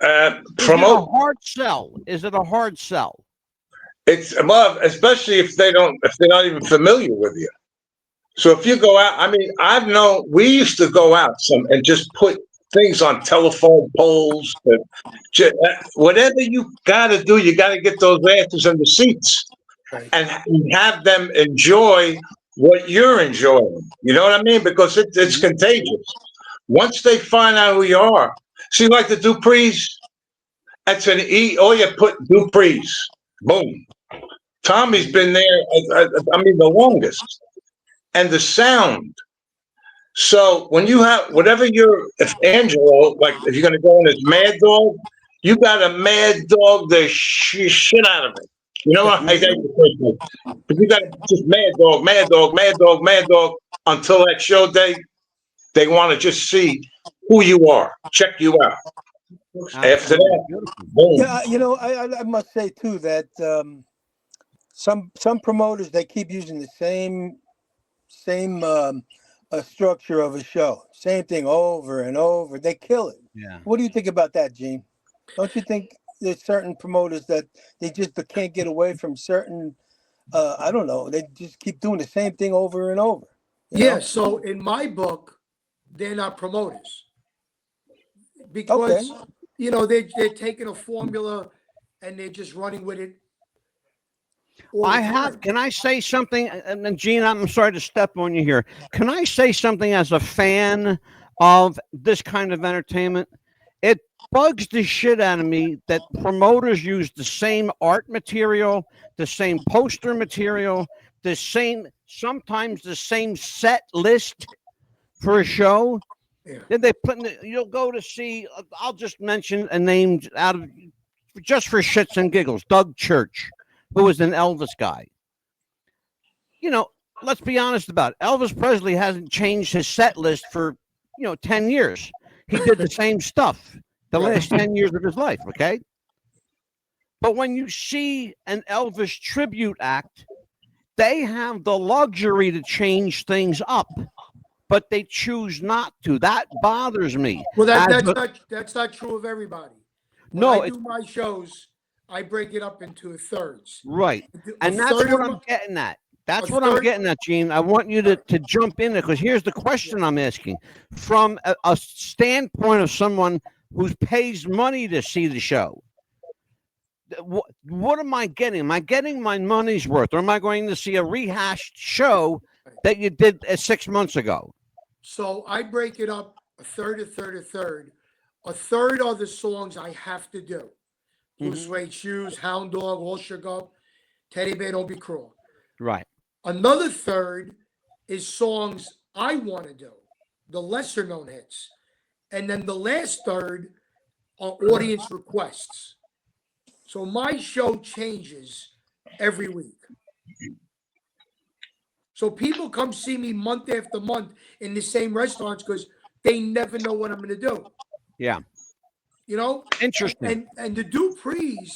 Is it a hard sell? Is it a hard sell? It's above, especially if they're not even familiar with you. So if you go out, I mean, we used to go out and just put things on telephone poles, whatever you got to do, you got to get those actors in the seats and have them enjoy what you're enjoying. You know what I mean? Because it's contagious. Once they find out who you are, see, like the Duprees, that's an E. All you put Duprees, boom. Tommy's been there, the longest. And the sound. So when you have if Angelo, like if you're going to go in as Mad Dog, you got a Mad Dog the shit out of it. You know what? I think but you got just Mad Dog, Mad Dog, Mad Dog, Mad Dog until that show day. They want to just see who you are, check you out. After that, boom. Yeah, I must say too that some promoters, they keep using the same structure of a show, same thing over and over. They kill it. Yeah. What do you think about that, Gene? Don't you think there's certain promoters that they just can't get away from certain? I don't know. They just keep doing the same thing over and over. You know? So in my book, they're not promoters because they're taking a formula and they're just running with it. Can I say something? And Gene, I'm sorry to step on you here. Can I say something as a fan of this kind of entertainment? It bugs the shit out of me that promoters use the same art material, the same poster material, sometimes the same set list for a show. Yeah. Then you'll go to see, I'll just mention a name just for shits and giggles, Doug Church, who was an Elvis guy. Let's be honest about it. Elvis Presley hasn't changed his set list for, 10 years. He did the same stuff the last 10 years of his life, okay? But when you see an Elvis tribute act, they have the luxury to change things up, but they choose not to. That bothers me. Well, that's not true of everybody. When I do my shows, I break it up into thirds. Right. And that's what I'm getting at. That's what I'm getting at, Gene. I want you to jump in there because here's the question I'm asking. From a standpoint of someone who pays money to see the show, what am I getting? Am I getting my money's worth, or am I going to see a rehashed show that you did 6 months ago? So I break it up a third, a third, a third. A third are the songs I have to do. Blue Suede Shoes, Hound Dog, All Shook Up, Teddy Bear, Don't Be Cruel. Right. Another third is songs I want to do, the lesser known hits. And then the last third are audience requests. So my show changes every week. So people come see me month after month in the same restaurants because they never know what I'm going to do. Yeah. Interesting. And the Duprees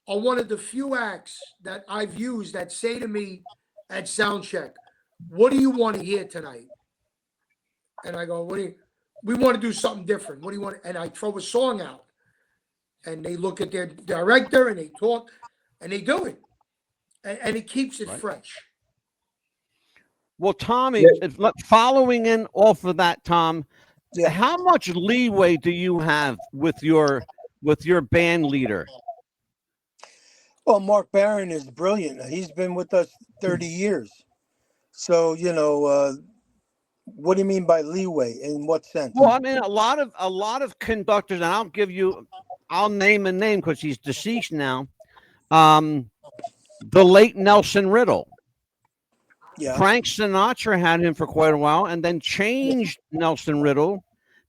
are one of the few acts that I've used that say to me at soundcheck, "What do you want to hear tonight?" And I go, we want to do something different. What do you want? And I throw a song out, and they look at their director and they talk, and they do it, and it keeps it fresh. Well, Tommy, following in off of that, Tom, how much leeway do you have with your band leader? Well, Mark Barron is brilliant. He's been with us 30 years. So, what do you mean by leeway? In what sense? Well, I mean, a lot of conductors, and I'll name a name because he's deceased now. The late Nelson Riddle. Yeah. Frank Sinatra had him for quite a while and then changed Nelson Riddle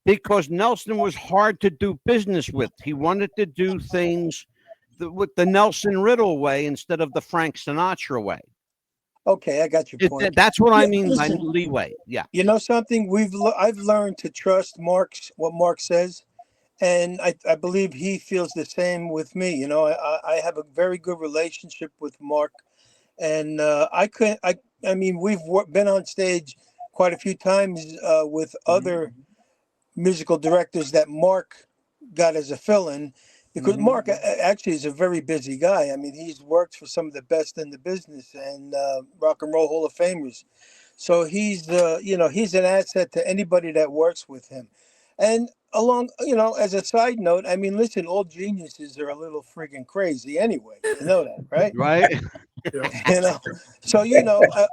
because Nelson was hard to do business with. He wanted to do things with the Nelson Riddle way instead of the Frank Sinatra way. Okay, I got your point. That's what I Yeah, mean by listen, leeway. Yeah. you know something? I've learned to trust what Mark says, and I believe he feels the same with me. You know, I have a very good relationship with Mark, and I mean, we've been on stage quite a few times with other musical directors that Mark got as a fill-in, because Mark actually is a very busy guy. I mean, he's worked for some of the best in the business and rock and roll Hall of Famers. So he's he's an asset to anybody that works with him. And along, as a side note, I mean, listen, all geniuses are a little friggin' crazy anyway. You know that, right? Right. Yeah. So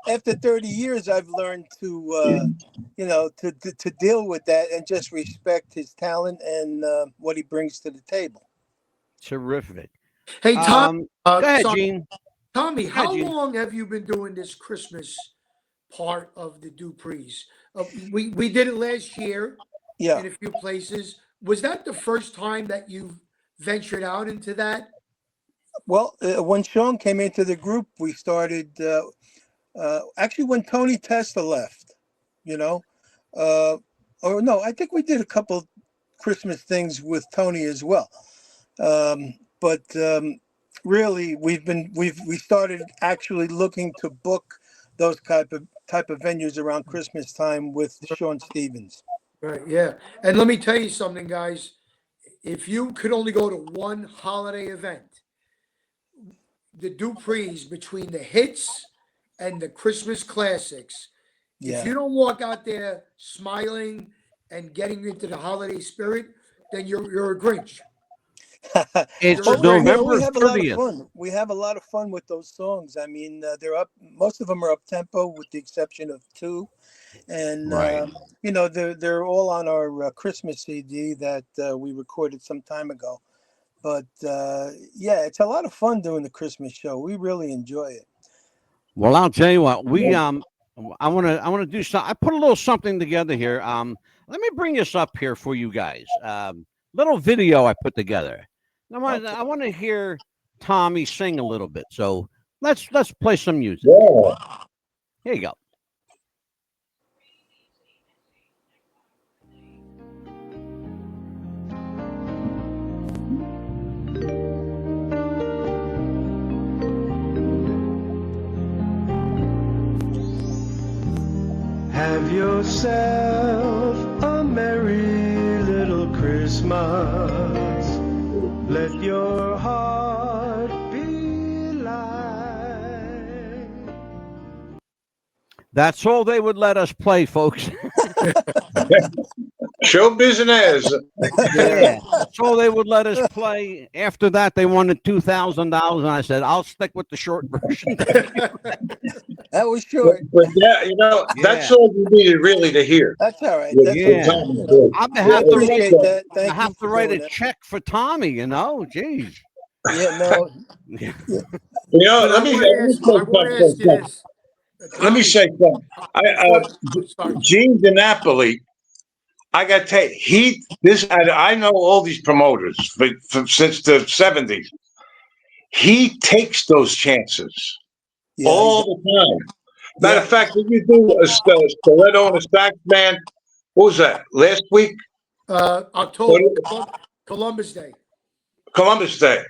after 30 years, I've learned to to deal with that and just respect his talent and what he brings to the table. Terrific. Hey, Tom. Go ahead, Sorry, Gene. Tommy, Go ahead, how Gene. long have you been doing this Christmas part of the Duprees? We did it last year Yeah. in a few places. Was that the first time that you ventured out into that? Well, when Sean came into the group, we started actually when Tony Testa left, you know, or no, I think we did a couple Christmas things with Tony as well. But really, we started actually looking to book those type of venues around Christmas time with Sean Stevens. Right. Yeah. And let me tell you something, guys. If you could only go to one holiday event, the Duprees, between the hits and the Christmas classics, if Yeah. you don't walk out there smiling and getting into the holiday spirit, then you're a Grinch. It's You're a Well, Grinch. we November have a lot of 30th. fun. We have a lot of fun with those songs. I mean, they're up. Most of them are up tempo, with the exception of two, and Right. they're all on our Christmas CD that we recorded some time ago. But yeah, it's a lot of fun doing the Christmas show. We really enjoy it. Well, I'll tell you what. I want to do something. I put a little something together here. Let me bring this up here for you guys. Little video I put together. Okay. I want to hear Tommy sing a little bit. So let's play some music. Yeah. Here you go. Have yourself a merry little Christmas. Let your heart be light. That's all they would let us play, folks. Show business. Yeah, that's all they would let us play. After that, they wanted $2,000, and I said, "I'll stick with the short version." That was short. But yeah, that's Yeah. all you needed really to hear. That's all right. Was That's the Yeah. okay. Tommy voice. I'm gonna We have to write. appreciate that. I Thank have you to for write doing a that. check for Tommy. Geez. Yeah, no. Yeah. But Let me say I want to ask you something. this, Let me Tommy. say something. Sorry, Jim. Gene DiNapoli, I got to tell you, I know all these promoters since the 70s. He takes those chances Yeah, all the time. Matter yeah. of fact, did you do a stiletto and a sax, man? What was that? Last week? October, Columbus Day. Columbus Day.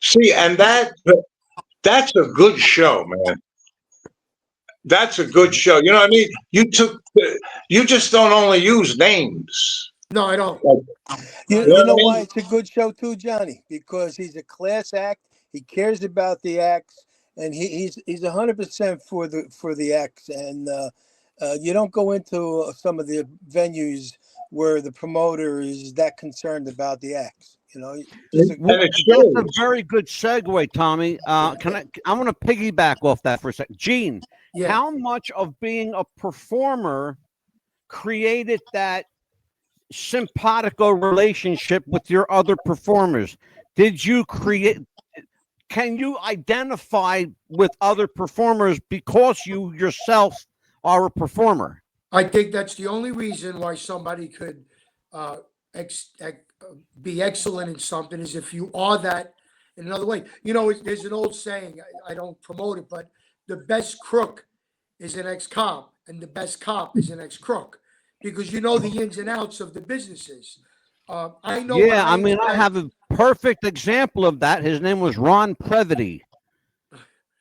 See, and that's a good show, man. That's a good show. You know what I mean? You just don't only use names. No, I don't. You know what I why mean? it's a good show too, Johnny? Because he's a class act. He cares about the acts, and he's 100% for the acts. And you don't go into some of the venues where the promoter is that concerned about the acts. Just And it That's a shows. very good segue, Tommy. I want to piggyback off that for a second. Gene, Yeah. how much of being a performer created that simpatico relationship with your other performers? Did you create? Can you identify with other performers because you yourself are a performer? I think that's the only reason why somebody could be excellent in something is if you are that in another way. There's an old saying, I don't promote it, but the best crook is an ex-cop, and the best cop is an ex-crook, because you know the ins and outs of the businesses. I know. Yeah, I mean, I have a perfect example of that. His name was Ron Previty.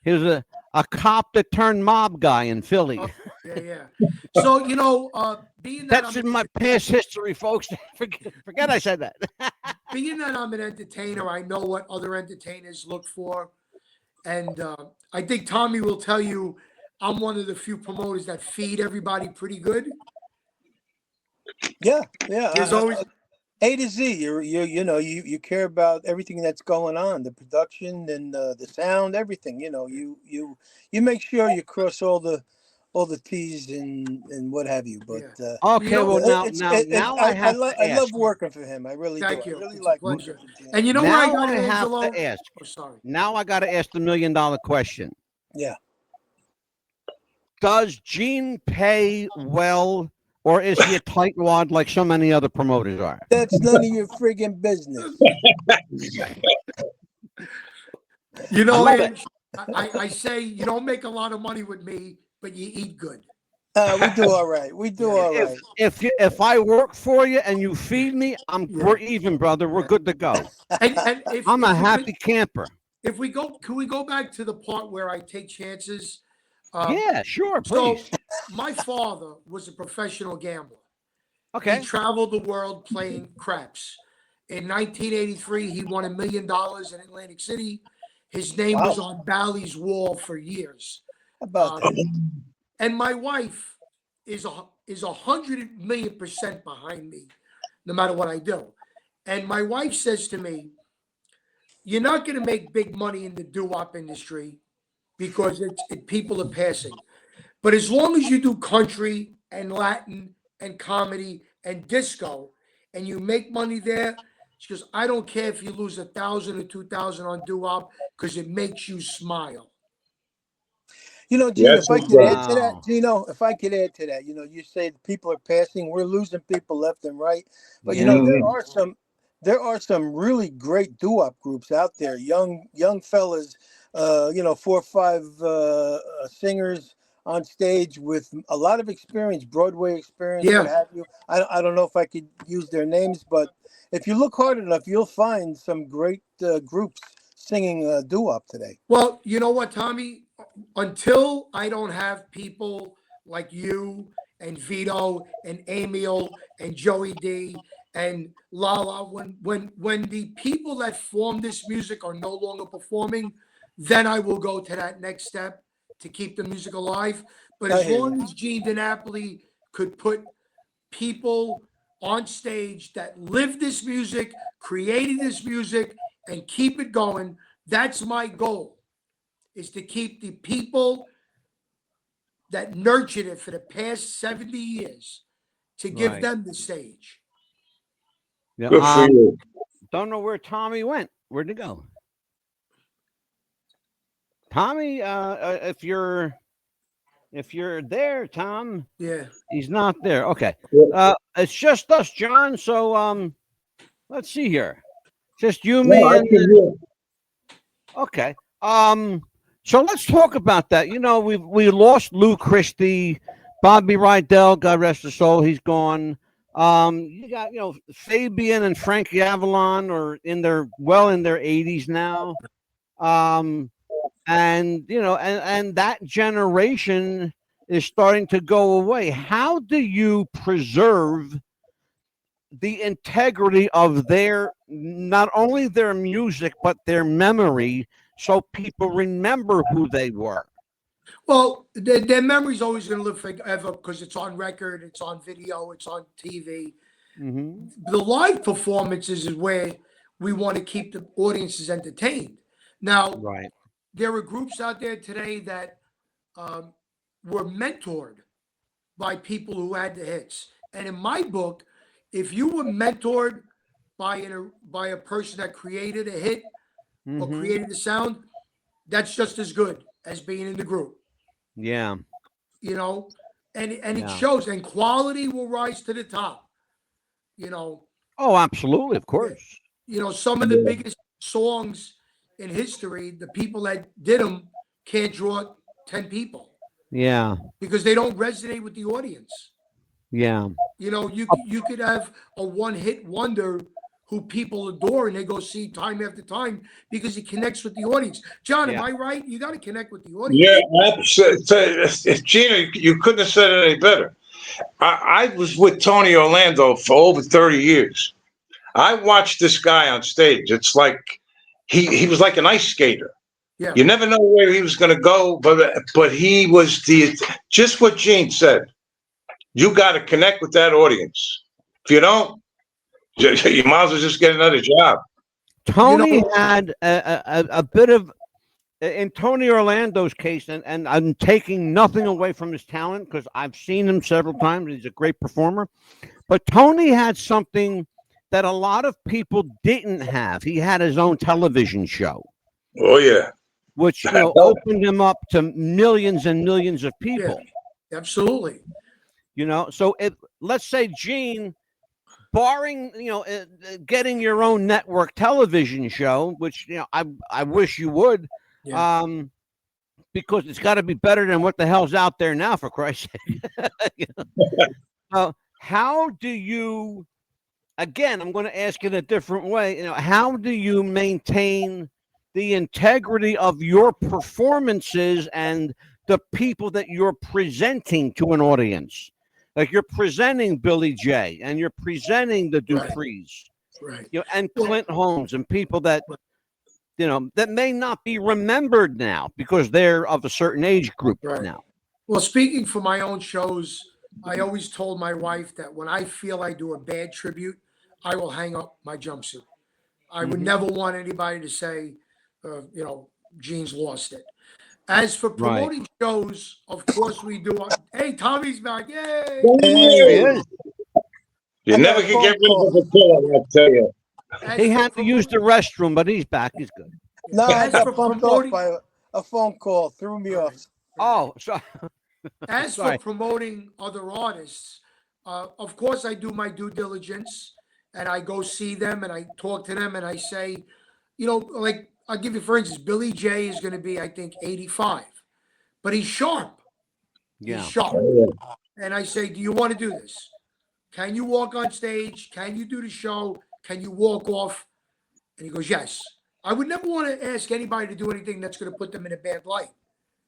He was a cop that turned mob guy in Philly. Yeah. So, being that That's in my past history, folks. Forget I said that. being that I'm an entertainer, I know what other entertainers look for. And I think Tommy will tell you I'm one of the few promoters that feed everybody pretty good. Yeah. There's always A to Z. You care about everything that's going on, the production and the sound, everything. You make sure you cross all the T's and what have you. But okay, well now I love working for him. I really Thank do. you. I really It's like a pleasure. working for Gene. And you know now what I have Angelo? to ask. Oh, sorry. Now I got to ask the $1 million question. Yeah. Does Gene pay well, or is he a tightwad like so many other promoters are? That's none of your friggin' business. I say you don't make a lot of money with me, but you eat good. We do all right. We do all right. If I work for you and you feed me, we're even, brother. We're good to go. And I'm a happy camper. Can we go back to the part where I take chances? Yeah, sure, So please. my father was a professional gambler. Okay. He traveled the world playing craps. In 1983, he won $1 million in Atlantic City. His name was on Bally's wall for years. How about that? And my wife is 100,000,000% behind me, no matter what I do. And my wife says to me, "You're not going to make big money in the doo-wop industry because people are passing. But as long as you do country and Latin and comedy and disco, and you make money there," she goes, "I don't care if you lose 1,000 or 2,000 on doo-wop because it makes you smile." Gene, if I could add to that, Gino, if I could add to that, you say people are passing, we're losing people left and right. But there are some really great doo-wop groups out there, young fellas, 4 or 5 singers on stage with a lot of experience, Broadway experience, what have you. I don't know if I could use their names, but if you look hard enough, you'll find some great groups singing doo-wop today. Well, you know what, Tommy? Until I don't have people like you and Vito and Emil and Joey D and Lala, when the people that form this music are no longer performing, then I will go to that next step to keep the music alive. But as long as Gene DiNapoli could put people on stage that live this music, created this music, and keep it going, that's my goal, is to keep the people that nurtured it for the past 70 years, to give them the stage. Yeah, Good for you. Don't know where Tommy went. Where'd he go? Tommy, if you're there, Tom. Yeah. He's not there. Okay. It's just us, John. So let's see here. Just you, me, and okay. So let's talk about that. We lost Lou Christie, Bobby Rydell, God rest his soul, he's gone. You got Fabian and Frankie Avalon are in their 80s now. And that generation is starting to go away. How do you preserve the integrity of not only their music, but their memory, so people remember who they were? Well, their memory's always going to live forever because it's on record, it's on video, it's on TV. Mm-hmm. The live performances is where we want to keep the audiences entertained. Now, there are groups out there today that were mentored by people who had the hits. And in my book, if you were mentored by a person that created a hit or created a sound, that's just as good as being in the group. Yeah. And it shows, and quality will rise to the top. Oh, absolutely, of course. Some of the biggest songs in history, the people that did them can't draw 10 people Yeah. because they don't resonate with the audience. Yeah. You know, you could have a one-hit wonder who people adore and they go see time after time because he connects with the audience. John, am Yeah. I right? You got to connect with the audience. Yeah, Gina, you couldn't have said it any better. I was with Tony Orlando for over 30 years. I watched this guy on stage. It's like he was like an ice skater. Yeah. You never know where he was going to go, but he was just what Gene said. You got to connect with that audience. If you don't, you might as well just get another job. Tony had a bit of, in Tony Orlando's case, and I'm taking nothing away from his talent because I've seen him several times. He's a great performer. But Tony had something that a lot of people didn't have. He had his own television show. Oh, yeah. Which opened him up to millions and millions of people. Yeah, absolutely. So let's say, Gene, barring getting your own network television show, which I wish you would, because it's got to be better than what the hell's out there now, for Christ's sake. How do you? Again, I'm going to ask it a different way. How do you maintain the integrity of your performances and the people that you're presenting to an audience? Like you're presenting Billy J and you're presenting the Duprees, right? And Clint Holmes and people that that may not be remembered now because they're of a certain age group now. Well, speaking for my own shows, I always told my wife that when I feel I do a bad tribute, I will hang up my jumpsuit. I would never want anybody to say, Gene's lost it. As for promoting shows, of course we do. Hey, Tommy's back. Yay! There he is. You never can get rid of a killer, I'll tell you. He had to use the restroom, but he's back. He's good. No, I got bumped off by a phone call. Threw me off. Oh, sorry. As for promoting other artists, of course I do my due diligence and I go see them and I talk to them and I say, like I'll give you, for instance, Billy J is going to be, I think, 85, but he's sharp. Yeah. He's sharp. And I say, do you want to do this? Can you walk on stage? Can you do the show? Can you walk off? And he goes, yes. I would never want to ask anybody to do anything that's going to put them in a bad light.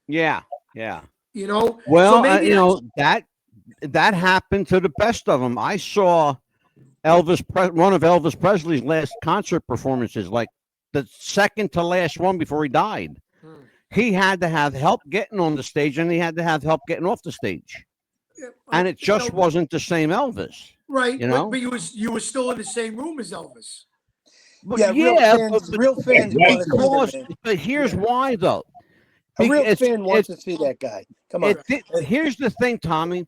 Yeah. Yeah. Well, so maybe that happened to the best of them. I saw one of Elvis Presley's last concert performances, like the second to last one before he died. He had to have help getting on the stage and he had to have help getting off the stage. And it just wasn't the same Elvis. Right. But you were still in the same room as Elvis. But real fans want to see that, but here's why, though. A real fan wants to see that guy. Come on. Here's the thing, Tommy.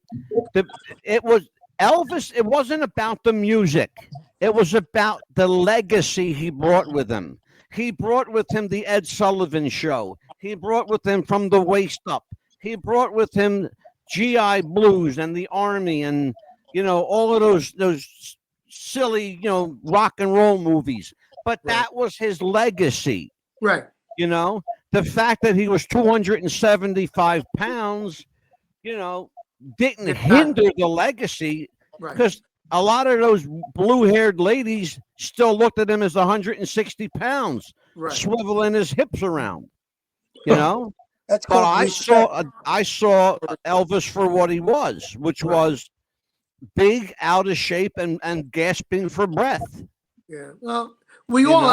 It was Elvis. It wasn't about the music. It was about the legacy he brought with him. He brought with him the Ed Sullivan Show. He brought with him From the Waist Up. He brought with him GI Blues and the Army and all of those silly rock and roll movies. But that was his legacy. Right. The fact that he was 275 pounds, didn't hinder the legacy because a lot of those blue-haired ladies still looked at him as 160 pounds, swiveling his hips around, That's but I saw Elvis for what he was, which was big, out of shape, and gasping for breath. Yeah. Well, we all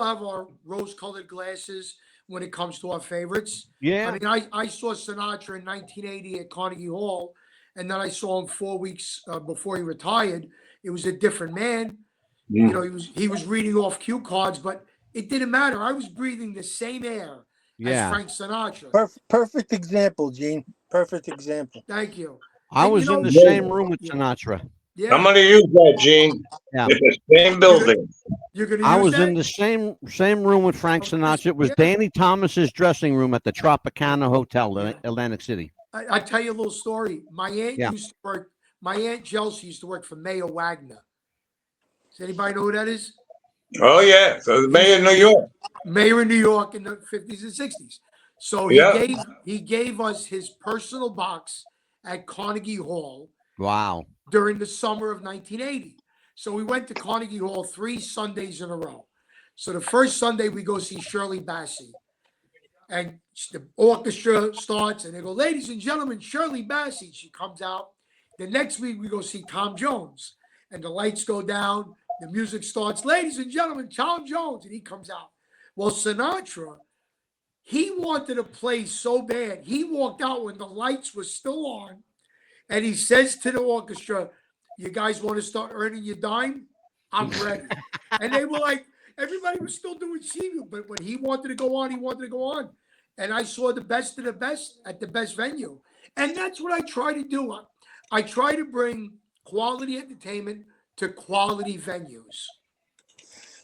have our rose-colored glasses when it comes to our favorites. Yeah. I mean, I saw Sinatra in 1980 at Carnegie Hall, and then I saw him 4 weeks before he retired. It was a different man. Yeah. He was reading off cue cards, but it didn't matter. I was breathing the same air as Frank Sinatra. Perfect example, Gene. Perfect example. Thank you. I was in the same room with Sinatra. Yeah. I'm going to use that, Gene. Yeah. Same building. You're going to I use was that? in the same room with Frank Sinatra. It was Danny Thomas's dressing room at the Tropicana Hotel in Atlantic City. I tell you a little story. My aunt used to work. My aunt Chelsea used to work for Mayor Wagner. Does anybody know who that is? Oh yeah, so the mayor of New York. Mayor of New York in the 50s and 60s. So Yeah. he gave us his personal box at Carnegie Hall Wow. during the summer of 1980. So we went to Carnegie Hall 3 Sundays in a row. So the first Sunday we go see Shirley Bassey, and the orchestra starts, and they go, "Ladies and gentlemen, Shirley Bassey." She comes out. The next week we go see Tom Jones, and the lights go down. The music starts. "Ladies and gentlemen, Tom Jones," and he comes out. Well, Sinatra, he wanted to play so bad. He walked out when the lights were still on, and he says to the orchestra, "You guys want to start earning your dime? I'm ready." And they were like, everybody was still doing Seaview, but when he wanted to go on, he wanted to go on. And I saw the best of the best at the best venue. And that's what I try to do. I try to bring quality entertainment to quality venues.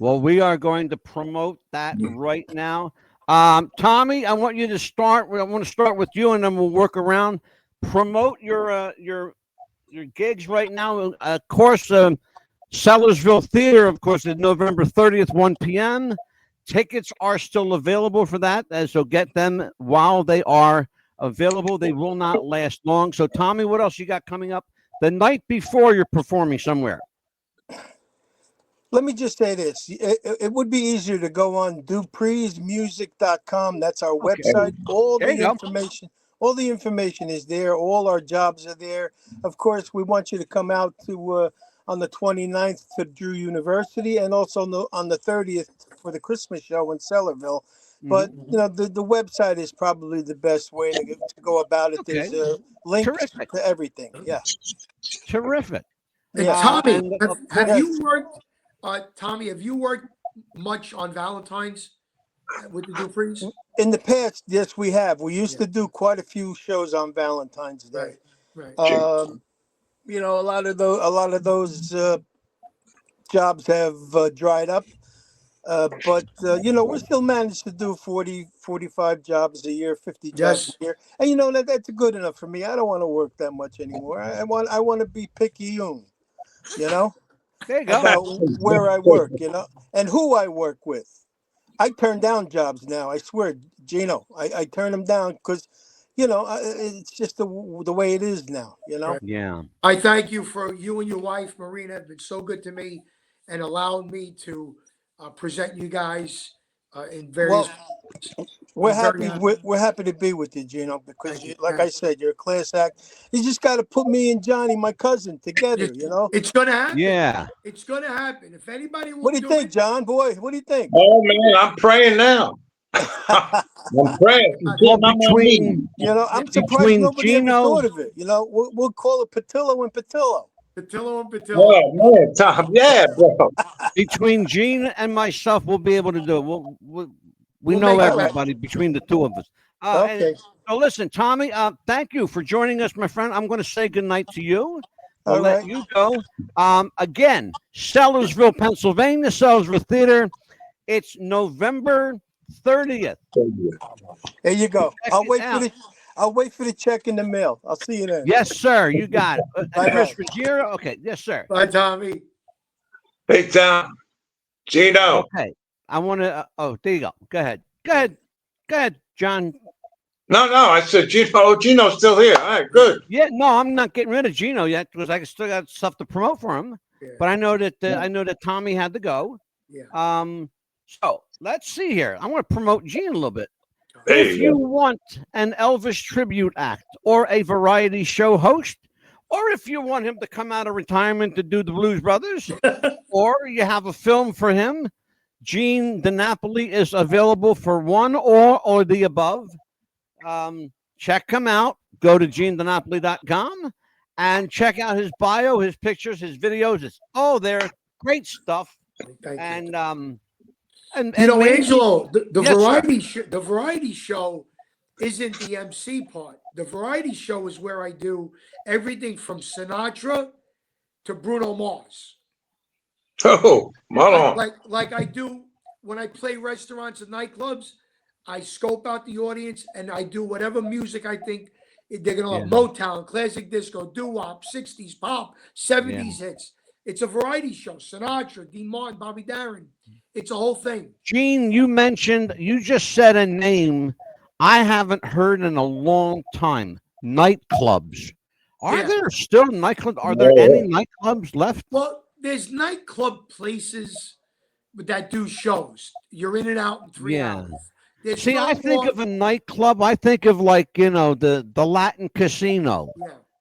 Well, we are going to promote that right now. Tommy, I want you to start. I want to start with you, and then we'll work around. Promote your gigs right now. Of course, Sellersville Theater, of course, is November 30th, 1 p.m. Tickets are still available for that, so get them while they are available. They will not last long. So, Tommy, what else you got coming up the night before you're performing somewhere? Let me just say this. It would be easier to go on dupreesmusic.com. That's our website. All There you the go. information is there. All our jobs are there. Of course, we want you to come out to on the 29th to Drew University, and also on the 30th for the Christmas show in Sellerville. But you know, the website is probably the best way to go about it. Okay. There's links Terrific. to everything. Yeah. Terrific. And Yeah. Tommy, And- have you worked? Tommy, have you worked much on Valentine's with the Duprees? In the past, yes, we have. We used to do quite a few shows on Valentine's Day. Right. You know, a lot of those jobs have dried up. But you know, we still manage to do 40, 45 jobs a year, 50 jobs a year. And you know, that's good enough for me. I don't want to work that much anymore. I want to be picayune, you know, There you go. about where I work, you know, and who I work with. I turn down jobs now. I swear, Gino, I turn them down because, you know, it's just the way it is now, you know. Yeah. I thank you for you and your wife, Marina, have been so good to me and allowed me to present you guys in various. We're I'm very happy. We're happy to be with you, Gino, because Thank you. like I said, you're a class act. You just got to put me and Johnny, my cousin, together. You know. It's going to happen. Yeah. It's going to happen. If anybody will What do you think, John? Boy, what do you think? Oh man, I'm praying now. I'm praying. Well, between You know, I'm surprised Between nobody ever Gino- thought of it. You know, we'll call it Patillo and Patillo. Patillo and Patillo. Oh man, Tom. Yeah, bro. between Gene and myself, we'll be able to do it. We We'll know make it everybody between the two of us. Okay. So listen, Tommy, thank you for joining us, my friend. I'm going to say goodnight to you. I'll All let right. you go. Again, Sellersville, Pennsylvania, Sellersville Theater. It's November 30th. There you go. Check I'll it wait out. for the check in the mail. I'll see you then. Yes, sir. You got it. Bye-bye. Chris Ruggiero? Okay. Yes, sir. Bye, Tommy. Big Tom. Gino. Okay. I want to. There you go. Go ahead. Go ahead, John. No, I said Gino. Oh, Gino's still here. All right, good. Yeah, no, I'm not getting rid of Gino yet because I still got stuff to promote for him. Yeah. But I know that Tommy had to go. Yeah. So let's see here. I want to promote Gene a little bit. There If you you want an Elvis tribute act or a variety show host, or if you want him to come out of retirement to do the Blues Brothers, or you have a film for him, Gene DiNapoli is available for one or the above. Check him out. Go to genedinapoli.com and check out his bio, his pictures, his videos. It's all there. Great stuff. Thank you. And You know, maybe- Angelo, the Yes, sir. variety show isn't the MC part. The variety show is where I do everything from Sinatra to Bruno Mars. Oh, hold on. Like I do when I play restaurants and nightclubs. I scope out the audience and I do whatever music I think they're gonna love. Motown, classic disco, doo-wop, 60s pop, 70s hits. It's a variety show. Sinatra, Dean Martin, Bobby Darin. It's a whole thing. Gene, you just said a name I haven't heard in a long time. Nightclubs. Are Yeah. there still nightclubs? Are there Yeah. any nightclubs left? Well, there's nightclub places that do shows. You're in and out in 3 hours. Yeah. There's See, I no think more. of a nightclub. I think of like, the Latin Casino.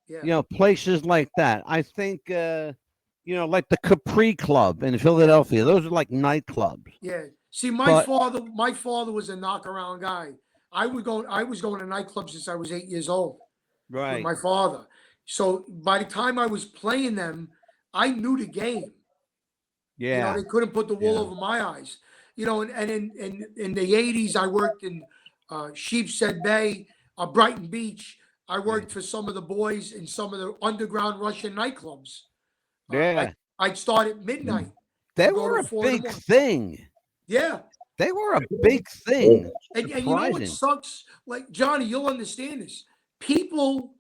Yeah. Places like that. I think, like the Capri Club in Philadelphia. Those are like nightclubs. Yeah. See, my But father was a knockaround guy. I was going to nightclubs since I was 8 years old with right, my father. So by the time I was playing them, I knew the game. yeah, They couldn't put the wool yeah. over my eyes. And in the 80s, I worked in Sheepshead Bay, Brighton Beach. I worked for some of the boys in some of the underground Russian nightclubs. Yeah. I'd start at midnight. They and go were to a 4 in the big morning. thing. Yeah. They were a big thing. And you know what sucks? Like, Johnny, you'll understand this. People,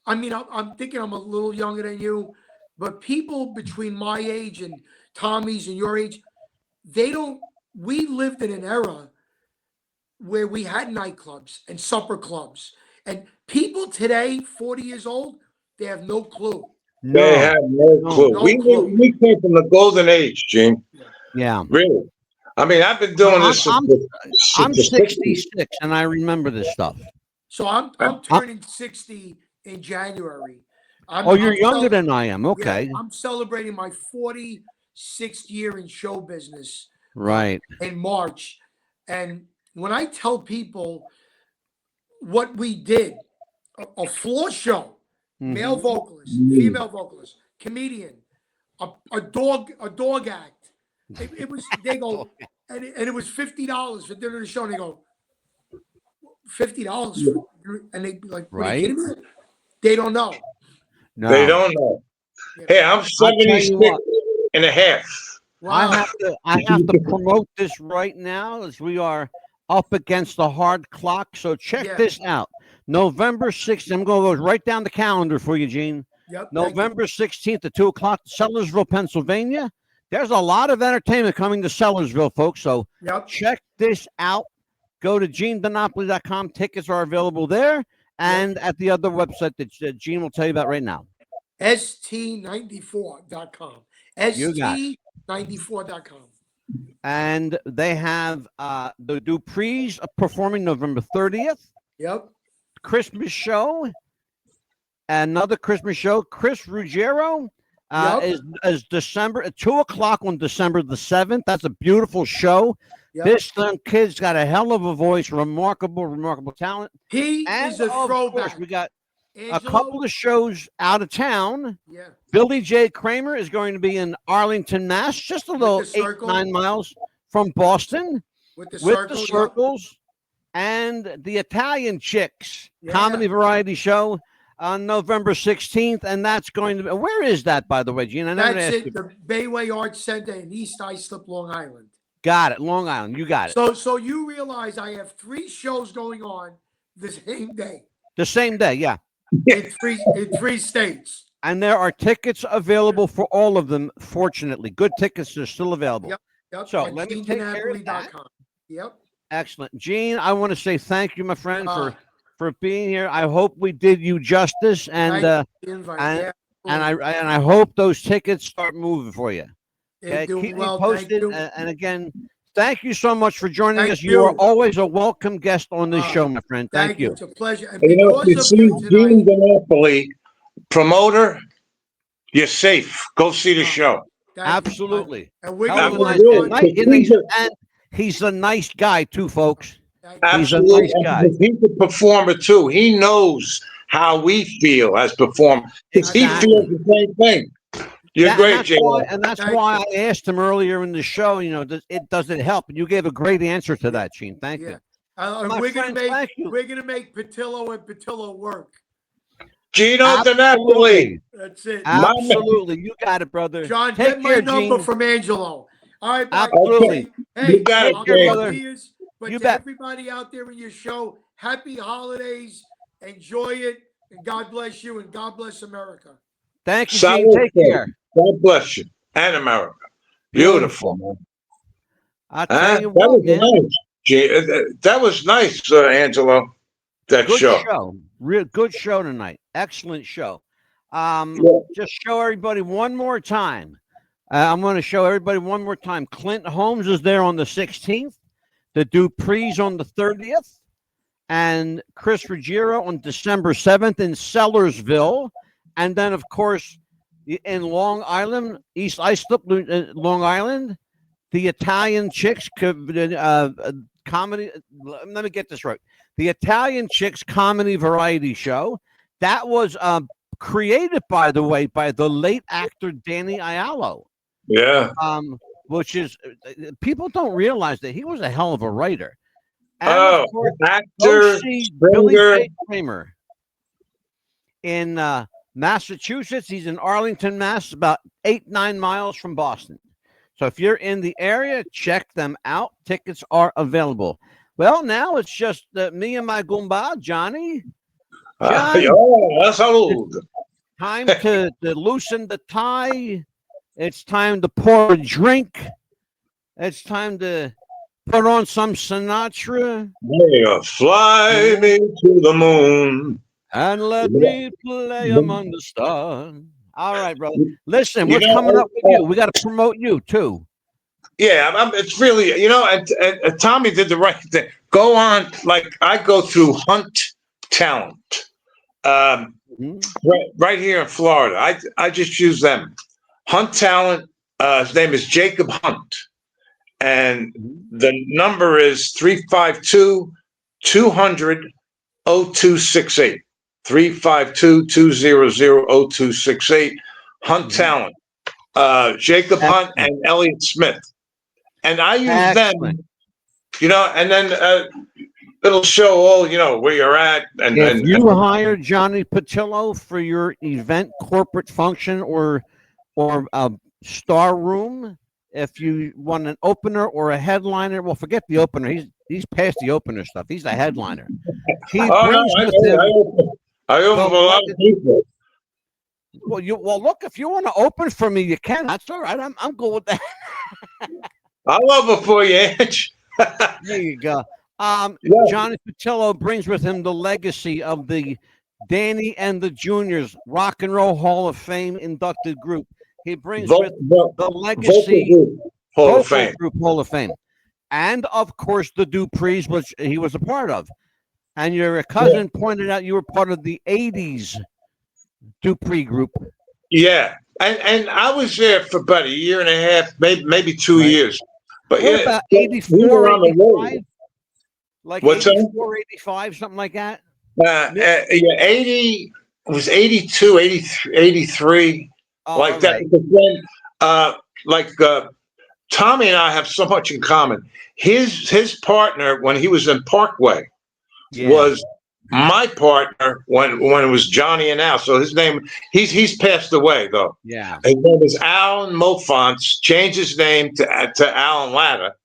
I mean, I'm thinking I'm a little younger than you, but people between my age and Tommy's and your age, we lived in an era where we had nightclubs and supper clubs. And people today, 40 years old, they have no clue. They have no clue. No we clue. we came from the golden age, Gene. Yeah. Really. I mean, I've been doing this I'm since 66 and I remember this stuff. So I'm turning 60 in January. You're younger than I am. Okay. Yeah, I'm celebrating my 46th year in show business. Right. In March. And when I tell people what we did, a floor show, male vocalist, female vocalist, comedian, a dog act. It was, they go, and it was $50 for dinner to show. And they go, $50 and they'd be like, right? Are you kidding me? They don't know. No. They don't know. Hey, I'm 76 and a half. Wow. I have to promote this right now as we are up against the hard clock. So check this out. November 6th. I'm going to go right down the calendar for you, Gene. Yep. November 16th at 2 o'clock, Sellersville, Pennsylvania. There's a lot of entertainment coming to Sellersville, folks. So check this out. Go to GeneDonopoly.com. Tickets are available there and at the other website that Gene will tell you about right now. ST94.com. ST94.com. And they have the Duprees performing November 30th. Yep. Christmas show. Another Christmas show. Chris Ruggiero is December at 2 o'clock on December the 7th. That's a beautiful show. Yep. This young kid's got a hell of a voice, remarkable talent. He is a throwback. We got Angelo? A couple of shows out of town. Yeah. Billy J. Kramer is going to be in Arlington, Mass, just a little 8-9 miles from Boston with the circles and the Italian Chicks comedy variety show on November 16th. And that's going to be, where is that, by the way, Gene? That's it, the Bayway Arts Center in East Islip, Long Island. Got it, Long Island. You got it. So you realize I have 3 shows going on the same day. The same day, yeah. In three states. And there are tickets available for all of them, fortunately. Good tickets are still available. Yep. So let me take care of that. Yep. Excellent. Gene, I want to say thank you, my friend, for being here. I hope we did you justice, and I hope those tickets start moving for you. Okay, keep me posted. And again, thank you so much for joining us. You are always a welcome guest on this show, my friend. Thank you. It's a pleasure. And if you see Gene Monopoly, promoter, you're safe. Go see the show. Absolutely. And we're and he's a nice guy too, folks. Absolutely. He's a nice guy. He's a performer too. He knows how we feel as performers. Exactly. He feels the same thing. You're great, Jay. And that's why I asked him earlier in the show, does it help? And you gave a great answer to that, Gene. Thank you. We're gonna make Patillo and Patillo work. Gino Donapoli. That's it. Absolutely. You got it, brother. John, get my number from Angelo. All right, absolutely. Hey, you got it, brother. But to everybody out there in your show, happy holidays. Enjoy it. And God bless you. And God bless America. Thank you, Gene. Take care. God bless you. And America. Beautiful, man. I'll tell you what, man. Nice. That was nice, Angelo. That Good show. show. Real good show tonight. Excellent show. Yeah. Just show everybody one more time. I'm going to show everybody one more time. Clint Holmes is there on the 16th. The Duprees on the 30th. And Chris Ruggiero on December 7th in Sellersville. And then, of course, in Long Island, East Islip, Long Island, the Italian Chicks comedy. Let me get this right. The Italian Chicks Comedy Variety Show. That was created, by the way, by the late actor Danny Aiello. Yeah. Which is, people don't realize that he was a hell of a writer. And Oh, of course, actor, Billy singer. J. Kramer in Massachusetts. He's in Arlington, Mass, about 8-9 miles from Boston. So if you're in the area, check them out. Tickets are available. Well, now it's just me and my Goomba, Johnny. John, That's old. time to loosen the tie. It's time to pour a drink. It's time to put on some Sinatra. Yeah, fly me to the moon. And let me play among the stars. All right, brother. Listen, what's coming up with you? We got to promote you, too. Yeah, it's really, and Tommy did the right thing. Go on, like I go through Hunt Talent, right here in Florida. I just use them. Hunt Talent. His name is Jacob Hunt, and the number is 352-200-0268. 352-200-0268. Hunt Talent. Jacob Hunt and Elliot Smith. And I use them, and then it'll show all, where you're at. And if you hire Johnny Patillo for your event, corporate function, or a star room, if you want an opener or a headliner, well, forget the opener. He's past the opener stuff. He's a headliner. He brings with him. I open for a lot of people. Well, look, if you want to open for me, you can. That's all right. I'm good with that. I love it for you, Ange. There you go. Johnny Patillo brings with him the legacy of the Danny and the Juniors Rock and Roll Hall of Fame inducted group. He brings with the legacy Hall of Fame. Group Hall of Fame, and of course the Duprees, which he was a part of. And your cousin pointed out you were part of the '80s Dupree group. Yeah, and I was there for about a year and a half, maybe 2 years. But what about 84, 85? Like what's 84, 85, something like that? 80 was 82, 83, like that. Because then, Tommy and I have so much in common. His partner when he was in Parkway was my partner when it was Johnny and Al. So his name, he's passed away though. Yeah. His name is Alan Mofonts, changed his name to Alan Latta.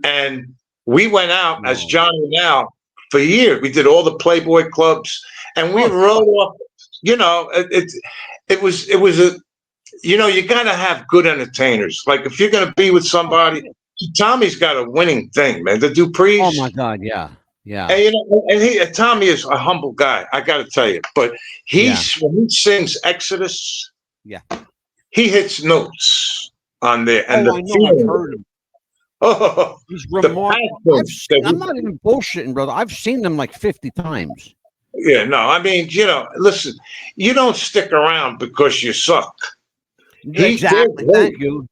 And we went out as Johnny and Al for years. We did all the Playboy clubs and we rode off, it was a, you gotta have good entertainers. Like if you're gonna be with somebody, Tommy's got a winning thing, man. The Duprees. Oh my God, yeah. Yeah, and Tommy is a humble guy. I got to tell you, but when he sings Exodus, he hits notes on there. And I know, I've heard him. Oh, he's remarkable. I'm not even bullshitting, brother. I've seen them like 50 times. Yeah, no, I mean, listen, you don't stick around because you suck. Exactly. Thank you.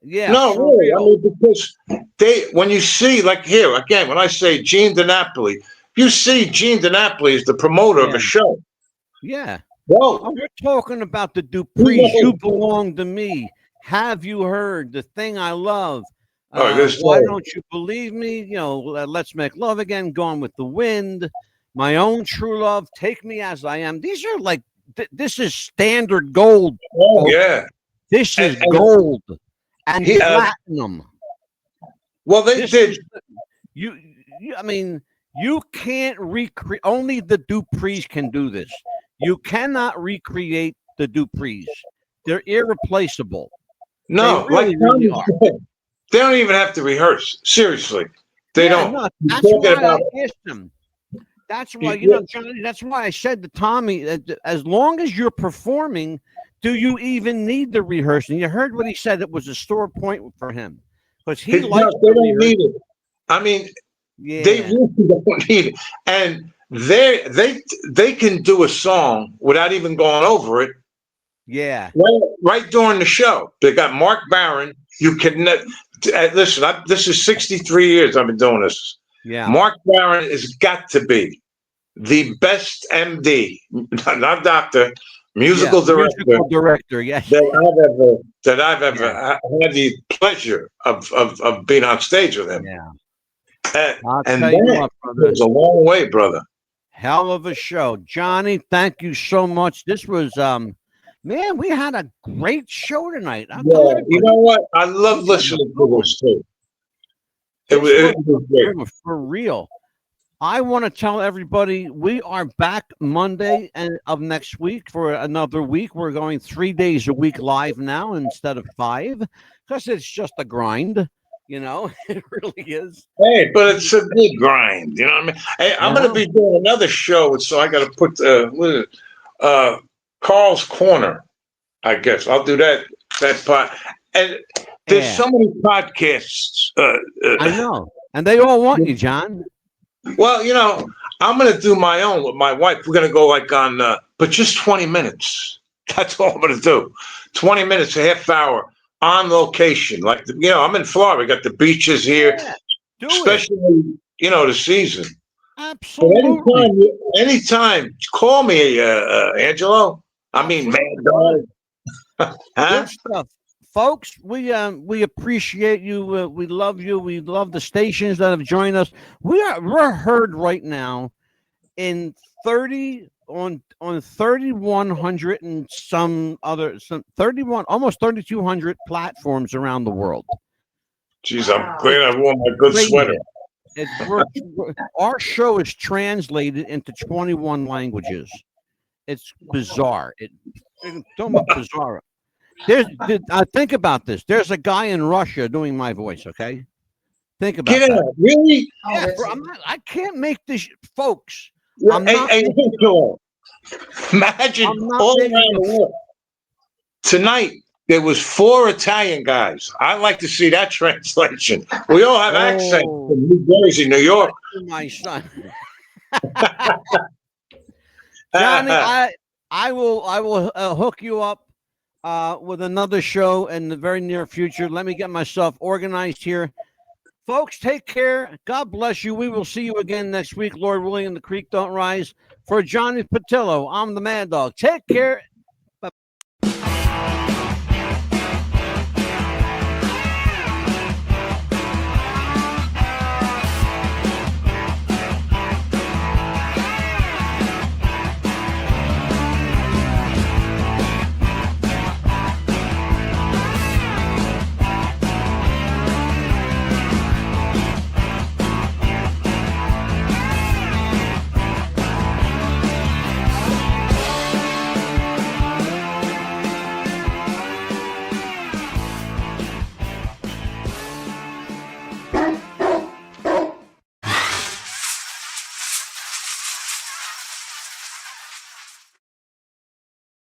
Yeah. No, really. I mean, because when you see, like here, again, when I say Gene DiNapoli, you see Gene DiNapoli is the promoter of a show. Yeah. Well, we're talking about the Duprees. You belong to me. Have you heard the thing I love? Why don't you believe me? Let's make love again. Gone with the Wind. My own true love. Take me as I am. These are like, this is standard gold. Oh, folks. Yeah. This is gold. And platinum. Well, they did. I mean, you can't recreate. Only the Duprees can do this. You cannot recreate the Duprees. They're irreplaceable. No, they really are. They don't even have to rehearse. Seriously, They don't. No, He's that's talking why about I asked him. That's why, Yeah. Johnny, that's why I said to Tommy, as long as you're performing, do you even need the rehearsing? You heard what he said. It was a sore point for him because he no, likes they the don't need rehearsing. it. I mean, they Yeah. really don't need it. And they can do a song without even going over it Yeah. right during the show. They got Mark Barron. You can listen. This is 63 years I've been doing this. Yeah. Mark Barron has got to be the best MD, not doctor, musical director Musical director. Yes. that I've ever had the pleasure of being on stage with him. Yeah. And I'll tell you that what, brother. goes a long way, brother. Hell of a show. Johnny, thank you so much. This was man, we had a great show tonight. I'll tell Yeah, everybody. you know what? I love This was a listening good to this too. This It was great. was for real. I want to tell everybody we are back Monday of next week for another week. We're going 3 days a week live now instead of 5 because it's just a grind. It really is. Hey, but it's a good grind. You know what I mean? Hey, I'm going to be doing another show, so I got to put what is it? Carl's Corner. I guess I'll do that part. And there's so many podcasts. I know, and they all want you, John. Well, I'm going to do my own with my wife. We're going to go like on, but just 20 minutes. That's all I'm going to do. 20 minutes, a half hour on location. Like, I'm in Florida. We got the beaches here, especially, the season. Absolutely. But anytime, call me, Angelo. I mean, Maddog. Good stuff. Folks, we appreciate you. We love you. We love the stations that have joined us. We're heard right now in 3,100 and some 31, almost 3,200 platforms around the world. Jeez, I'm glad I wore my good sweater. Our show is translated into 21 languages. It's bizarre. Don't bizarre. Think about this. There's a guy in Russia doing my voice. Okay, think about that. Really? Yeah, I can't make this, folks. Imagine all around the world. Tonight there was 4 Italian guys. I like to see that translation. We all have accents from New Jersey, New York. My son, Johnny, I will hook you up with another show in the very near future. Let me get myself organized here. Folks, take care. God bless you. We will see you again next week. Lord willing, the creek don't rise. For Johnny Patillo, I'm the Maddog. Take care.